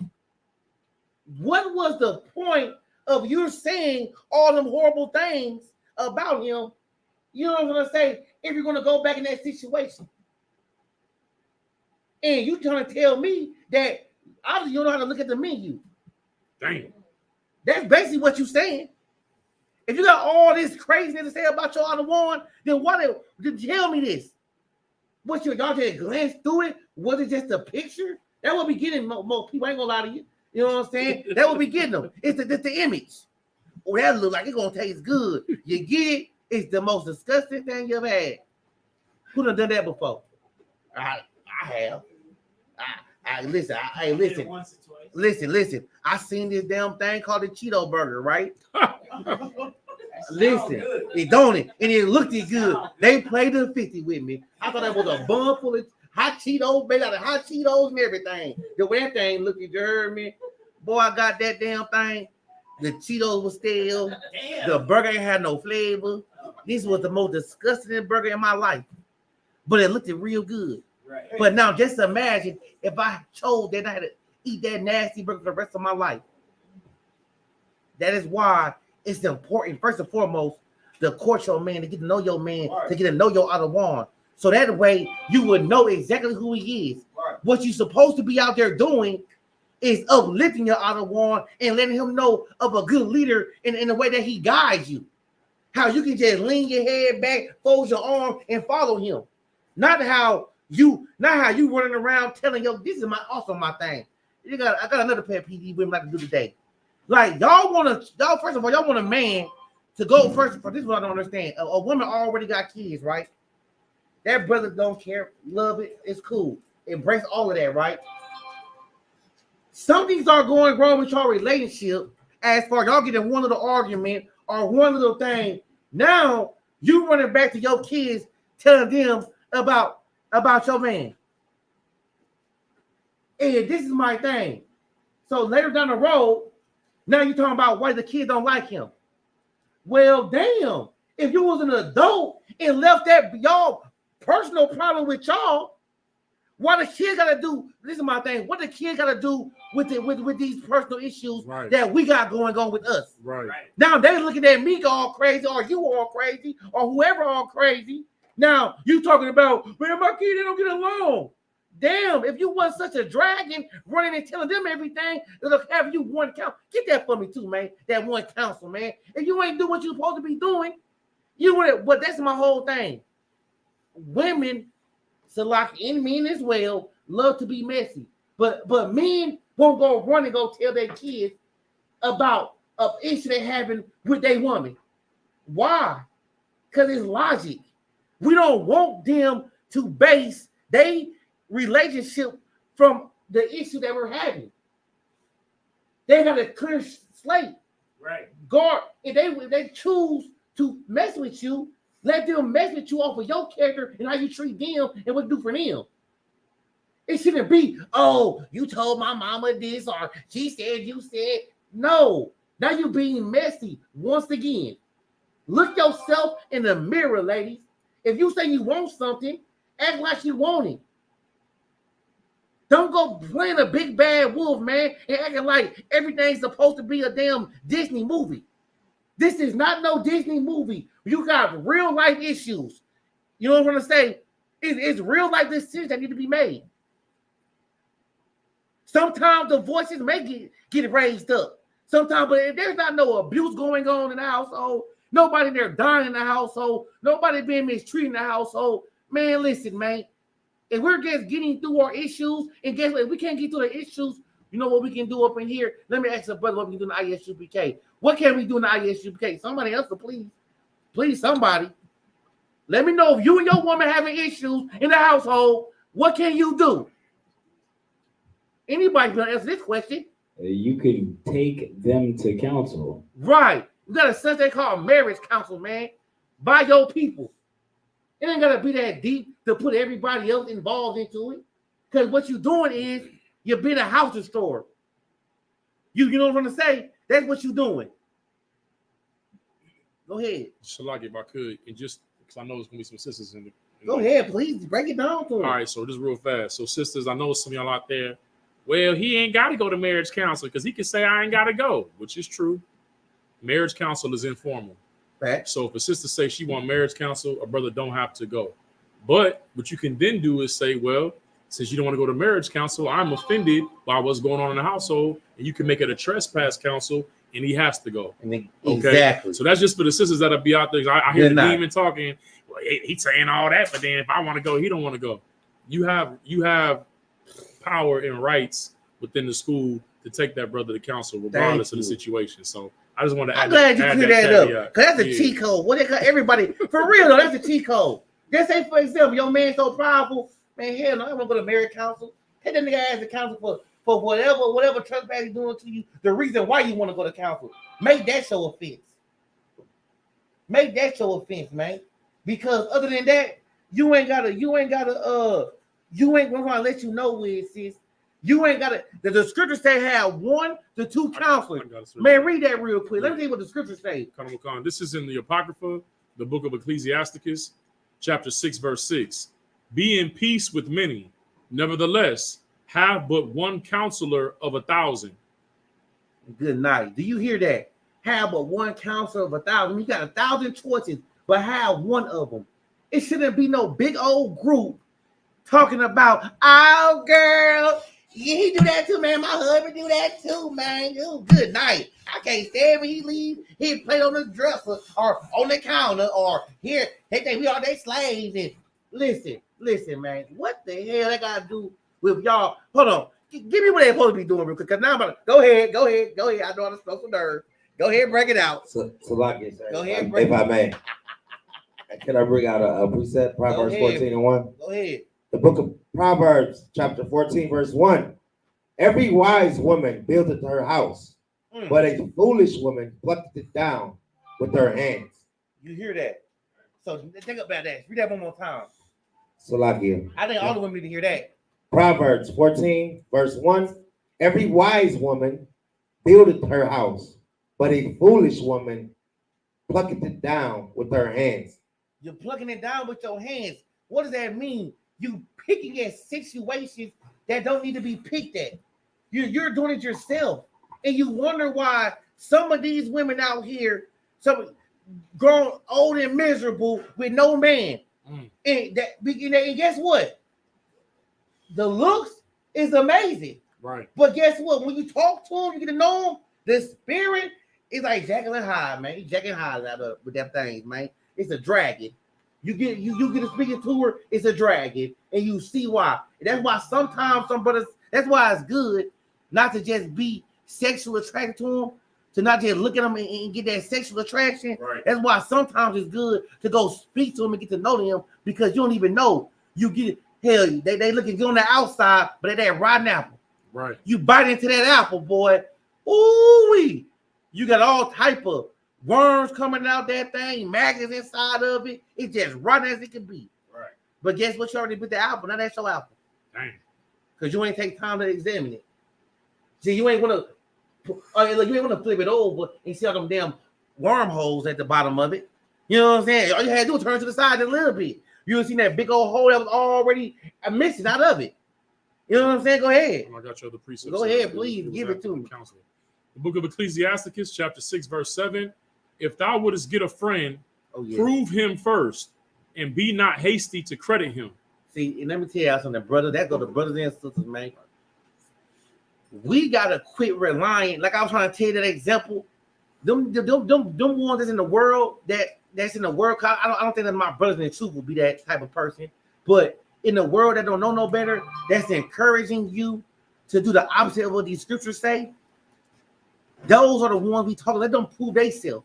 what was the point of you saying all them horrible things about him? You know what I'm gonna say? If you're gonna go back in that situation, and you trying to tell me that obviously you don't know how to look at the menu. Damn. That's basically what you're saying. If you got all this craziness to say about your other one, then why did you tell me this? What y'all just glanced through it? Was it just a picture? That would be getting more people. I ain't gonna lie to you. You know what I'm saying? That would be getting them. It's the image. Oh, that look like it's gonna taste good. You get it? It's the most disgusting thing you've had. Who done that before? I have. Listen. I seen this damn thing called the Cheeto burger, right? Listen, it don't it, and it looked good. They played the 50 with me. I thought that was a bun full of hot Cheetos, made out of hot Cheetos and everything. The way that thing looked, you heard me? Boy, I got that damn thing. The Cheetos was stale. The burger ain't had no flavor. This was the most disgusting burger in my life. But it looked real good. Right. But now just imagine if I chose that I had to eat that nasty burger for the rest of my life. That is why it's important, first and foremost, to court your man, to get to know your man, to get to know your other one. So that way you would know exactly who he is. Right. What you're supposed to be out there doing is uplifting your other one and letting him know of a good leader in the way that he guides you. How you can just lean your head back, fold your arm, and follow him. Not how you running around telling this is my thing. I got another pet peeve women like to do today. Like y'all first of all, y'all want a man to go first. For this is what I don't understand. A woman already got kids, right? That brother don't care, love it, it's cool. Embrace all of that, right? Some things are going wrong with your relationship as far y'all getting one little argument or one little thing. Now you running back to your kids telling them about your man. And this is my thing. So later down the road, now you're talking about why the kids don't like him. Well, damn. If you was an adult and left that y'all personal problem with y'all, what the kid gotta do? This is my thing. What the kid gotta do with these personal issues that we got going on with us? Right. Now they looking at me all crazy, or you all crazy, or whoever all crazy. Now you talking about, man, my kid, they don't get along. Damn, if you wasn't such a dragon running and telling them everything, it'll have you one count. Get that for me too, man. That one counsel, man. If you ain't do what you're supposed to be doing, you would. But that's my whole thing. Women, Salak and men as well, love to be messy. But men won't go run and go tell their kids about an issue they having with their woman. Why? Because it's logic. We don't want them to base their relationship from the issue that we're having. They got a clear slate. Right. Guard, if they choose to mess with you, let them mess with you off of your character and how you treat them and what you do for them. It shouldn't be, oh, you told my mama this or she said you said. No. Now you're being messy once again. Look yourself in the mirror, ladies. If you say you want something, act like you want it. Don't go playing a big bad wolf, man, and acting like everything's supposed to be a damn Disney movie. This is not no Disney movie. You got real life issues. You know what I'm going to say? It's real life decisions that need to be made. Sometimes the voices may get raised up. Sometimes, but if there's not no abuse going on in the household, nobody there dying in the household, nobody being mistreated in the household, man, listen, man. If we're just getting through our issues, and guess what? If we can't get through the issues, you know what we can do up in here? Let me ask the brother what we can do in the ISUPK. What can we do in the ISUPK? Somebody else, please. Please, somebody. Let me know if you and your woman having issues in the household, what can you do? Anybody can answer this question. You can take them to counsel. Right. You got a something they call marriage counsel, man. By your people. It ain't got to be that deep to put everybody else involved into it. Because what you're doing is you're being a house destroyer. You know what I'm going to say? That's what you're doing. Go ahead. Shalak, if I could, and just because I know there's going to be some sisters in the. Go ahead, please. Break it down to them. All right, so just real fast. So, sisters, I know some of y'all out there, well, he ain't got to go to marriage counsel because he can say, I ain't got to go, which is true. Marriage counsel is informal. Fact. So if a sister says she want marriage counsel, a brother don't have to go. But what you can then do is say, well, since you don't want to go to marriage counsel, I'm offended by what's going on in the household, and you can make it a trespass counsel, and he has to go. Okay? Exactly. So that's just for the sisters that'll be out there. I hear the demon talking. Well, he's saying all that, but then if I want to go, he don't want to go. You have power and rights within the school to take that brother to counsel, regardless of the situation. So I just want to I'm glad you cleared that up. Because that's a cheat code. What they call everybody, for real though, that's a cheat code. Just say, for example, your man's so powerful, man, hell no, I want to go to marriage counsel. Take that nigga as a counsel for whatever trespass he's doing to you, the reason why you want to go to counsel. Make that show offense. Make that show offense, man. Because other than that, you ain't gonna let you know where it says. You ain't gotta. The scriptures say have 1 to 2 counselors. Man, read that real quick. Let me tell you what the scriptures say. This is in the Apocrypha, the book of Ecclesiasticus, chapter 6, verse 6. Be in peace with many. Nevertheless, have but one counselor of 1,000. Good night. Do you hear that? Have but one counselor of 1,000. You got 1,000 choices, but have one of them. It shouldn't be no big old group talking about, oh girl, Yeah, he do that too, man. My husband do that too, man. Ooh, good night. I can't stand when he leave. He play on the dresser or on the counter or here. They think we are their slaves. And listen, man. What the hell they got to do with y'all? Hold on. Give me what they supposed to be doing real quick. Because now I'm about to go ahead. I know how to slow some nerve. Go ahead and break it out. So like you said, Go ahead, if I may. Can I bring out a precept? Proverbs 14 and 1. Go ahead. The book of Proverbs, chapter 14, verse 1. Every wise woman buildeth her house, but a foolish woman plucketh it down with her hands. You hear that? So think about that. Read that one more time. So like you. I think all the women need to hear that. Proverbs 14, verse 1. Every wise woman buildeth her house, but a foolish woman plucketh it down with her hands. You're plucking it down with your hands. What does that mean? You picking at situations that don't need to be picked at. You're doing it yourself. And you wonder why some of these women out here, some grown old and miserable with no man. And guess what? The looks is amazing. Right. But guess what? When you talk to them, you get to know them, the spirit is like Jekyll and Hyde, man. He's Jekyll and Hyde out of with them things, man. It's a dragon. You get to speaking to her, it's a dragon, and you see why. And that's why sometimes some brothers, that's why it's good not to just be sexually attracted to them, to not just look at them and get that sexual attraction. Right. That's why sometimes it's good to go speak to them and get to know them, because you don't even know. You get hell, they looking good on the outside, but they're that rotten apple. Right. You bite into that apple, boy. Ooh-wee. You got all type of worms coming out that thing, maggots inside of it. It's just rotten as it can be. Right. But guess what? You already put the apple. Now that's your apple. Dang. Because you ain't take time to examine it. See, you ain't want to flip it over and see all them damn wormholes at the bottom of it. You know what I'm saying? All you had to do was turn to the side a little bit. You would see that big old hole that was already missing out of it. You know what I'm saying? Go ahead. I got your other precepts. Go ahead, please. Give it to me. The book of Ecclesiasticus, chapter 6, verse 7. If thou wouldest get a friend, prove him first, and be not hasty to credit him. See, and let me tell you something, brother. That go to brothers and sisters, man. We gotta quit relying. Like I was trying to tell you that example. Them ones that's in the world that's in the world. I don't think that my brothers in the truth will be that type of person. But in the world that don't know no better, that's encouraging you to do the opposite of what these scriptures say. Those are the ones we talk. Let them prove themselves.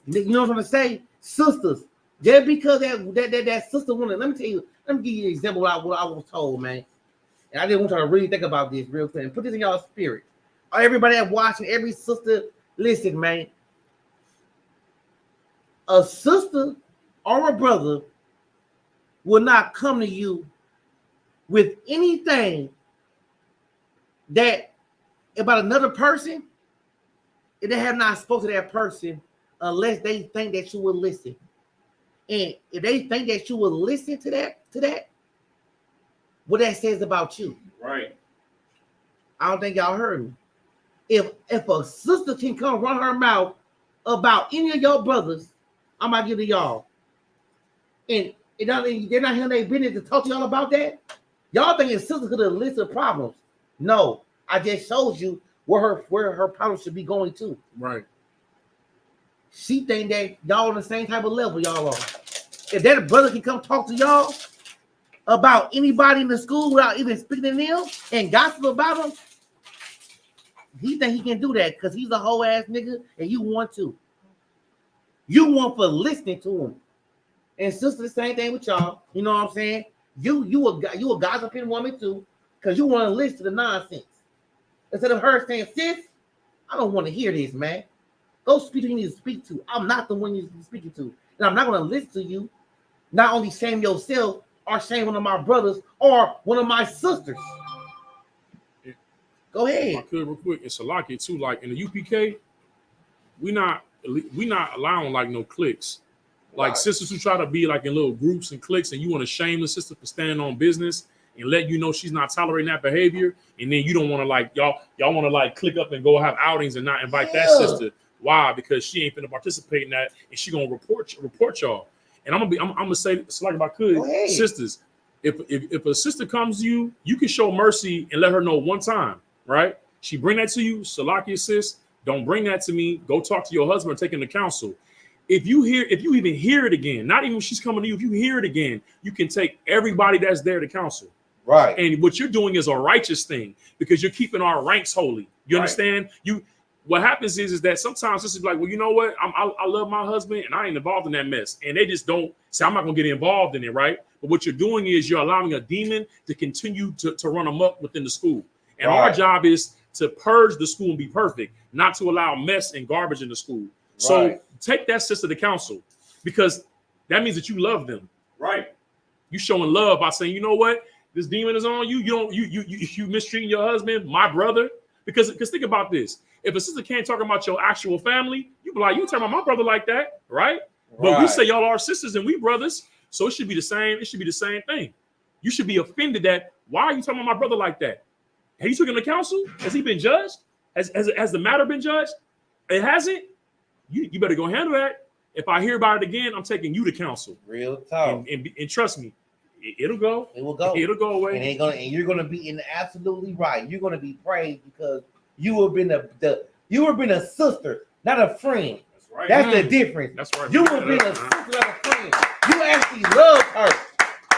You know what I'm trying to say, sisters? Just because that sister wanted. Let me tell you. Let me give you an example of what I was told, man. And I didn't want y'all to really think about this real quick and put this in y'all's spirit. Everybody that's watching, every sister, listen, man. A sister or a brother will not come to you with anything that about another person if they have not spoken to that person unless they think that you will listen. And if they think that you will listen to that, what that says about you. Right. I don't think y'all heard me. If a sister can come run her mouth about any of your brothers, I'm gonna give it to y'all. And they're not hearing their business to talk to y'all about that. Y'all think your sister could have listed problems. No, I just showed you where her problems should be going to. Right. She think that y'all on the same type of level y'all are. If that brother can come talk to y'all about anybody in the school without even speaking to them and gossip about them, he think he can do that because he's a whole ass nigga and you want to. You want for listening to him. And sister, the same thing with y'all. You know what I'm saying? You a gossiping woman too, because you want to listen to the nonsense. Instead of her saying, sis, I don't want to hear this, man. Go speak to who you need to speak to. I'm not the one you're speaking to. And I'm not going to listen to you. Not only shame yourself or shame one of my brothers or one of my sisters. Go ahead. I could real quick. It's a lock it too. Like in the UPK, we not allowing like no cliques. Like sisters who try to be like in little groups and cliques, and you want to shame the sister for standing on business and let you know she's not tolerating that behavior, and then you don't want to like y'all want to like click up and go have outings and not invite that sister. Why? Because she ain't finna participate in that, and she gonna report y'all. And I'm gonna say, so like if I could, sisters, If a sister comes to you, you can show mercy and let her know one time, right? She bring that to you, Salakia sis, don't bring that to me. Go talk to your husband, take him to counsel. If you even hear it again, not even when she's coming to you, if you hear it again, you can take everybody that's there to counsel. Right. And what you're doing is a righteous thing because you're keeping our ranks holy. You understand? What happens is that sometimes this is like, well, you know what? I love my husband and I ain't involved in that mess. And they just don't say, I'm not going to get involved in it, right? But what you're doing is you're allowing a demon to continue to run amok within the school. And our job is to purge the school and be perfect, not to allow mess and garbage in the school. So take that sister to counsel because that means that you love them. Right. You showing love by saying, you know what? This demon is on you. You mistreating your husband, my brother. Because think about this. If a sister can't talk about your actual family, you be like, you talking about my brother like that, right? But we say y'all are sisters and we brothers, so it should be the same. It should be the same thing. You should be offended that why are you talking about my brother like that? Have you taken him to counsel? Has he been judged? Has the matter been judged? It hasn't. You better go handle that. If I hear about it again, I'm taking you to counsel. Real talk. And trust me, it'll go. It will go. It'll go away. And you're gonna be absolutely right. You're gonna be praised because you have been a sister, not a friend. That's right. That's the difference. That's right. You have been a sister, not a friend. You actually love her.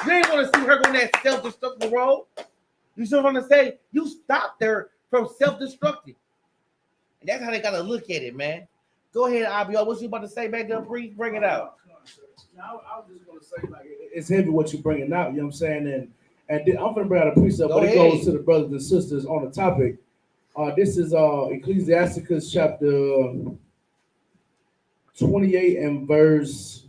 You ain't gonna see her go on that self-destructive road. You still want to say you stopped her from self-destructing. And that's how they gotta look at it, man. Go ahead, IBO. What you about to say back there, Priest? Bring it out. Now, I was just gonna say, like, it's heavy what you're bringing out. You know what I'm saying? And I'm gonna bring out a precept, but it goes to the brothers and sisters on the topic. This is Ecclesiasticus chapter 28 and verse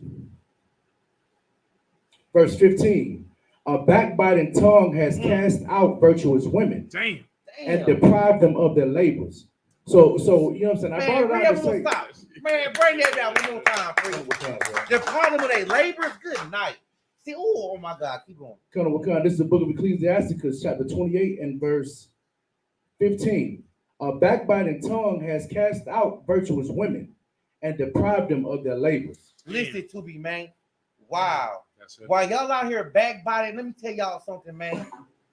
15. A backbiting tongue has cast out virtuous women and deprived them of their labors. So you know what I'm saying? I brought it out to say, man, bring that down one more time, please. The problem with a labor is good night. See, oh my God, keep going. This is the book of Ecclesiasticus, chapter 28 and verse 15. A backbiting tongue has cast out virtuous women and deprived them of their labors. Listen to me, man. Wow. While y'all out here backbiting, let me tell y'all something, man.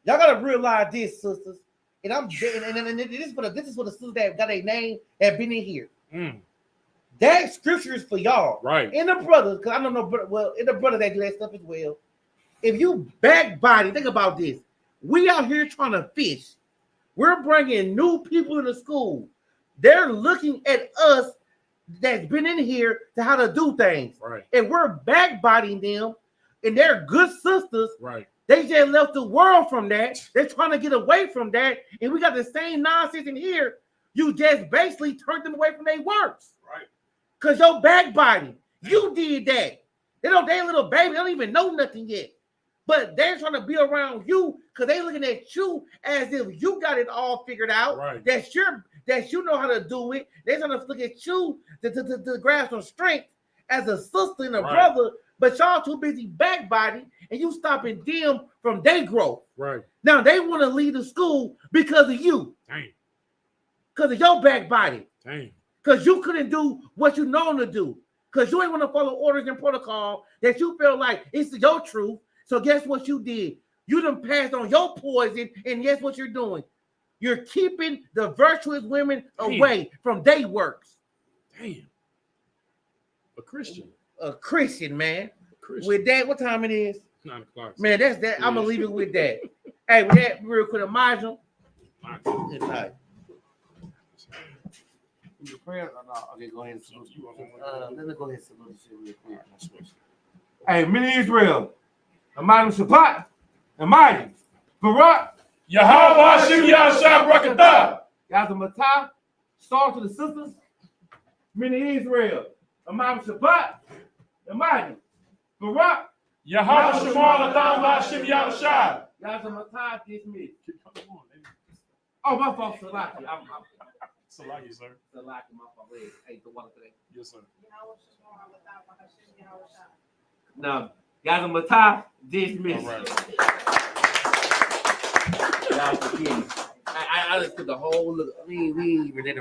Y'all gotta realize this, sisters. And this is for the sisters that got a name that been in here. That scripture is for y'all, right? And the brothers, because I don't know, well, and the brothers that do that stuff as well. If you backbiting, think about this. We out here trying to fish. We're bringing new people into school. They're looking at us that's been in here to how to do things, right? And we're backbiting them, and they're good sisters, right? They just left the world from that. They're trying to get away from that, and we got the same nonsense in here. You just basically turned them away from their works, right? Because you're backbiting. You did that. They little baby. They don't even know nothing yet. But they're trying to be around you because they're looking at you as if you got it all figured out. Right. That you know how to do it. They're trying to look at you to grab some strength as a sister and a brother. But y'all too busy backbiting and you stopping them from their growth. Right. Now they want to leave the school because of you. Dang. Because of your backbiting. Dang. Because you couldn't do what you know to do. Because you ain't want to follow orders and protocol that you feel like it's your truth. So guess what you did? You done passed on your poison, and guess what you're doing? You're keeping the virtuous women away from their works. Damn. A Christian, man. With that, what time it is? 9 o'clock. Man, that's that. I'm gonna leave it with that. Hey, with that, real quick, Majum. Good night. Prayer? Okay, go ahead and salute you. Let me go ahead and salute you real quick. Hey, mini Israel. Amani Shabbat, Amani, Barak, Yahweh Hashem Yahshua Barakatah. Yahweh Matah, star to the sisters, mini Israel, Amani Shabbat, Amani, Barak, Yahweh Shema Latam Hashem Yahshua. Yahweh Matah, dismissed. Oh, my fault, Salaki. Salaki, sir. Salaki, my fault. Hey, the water today. Yes, sir. Now, Yahweh Matah, dismissed. All right. I just put the whole look. We even didn't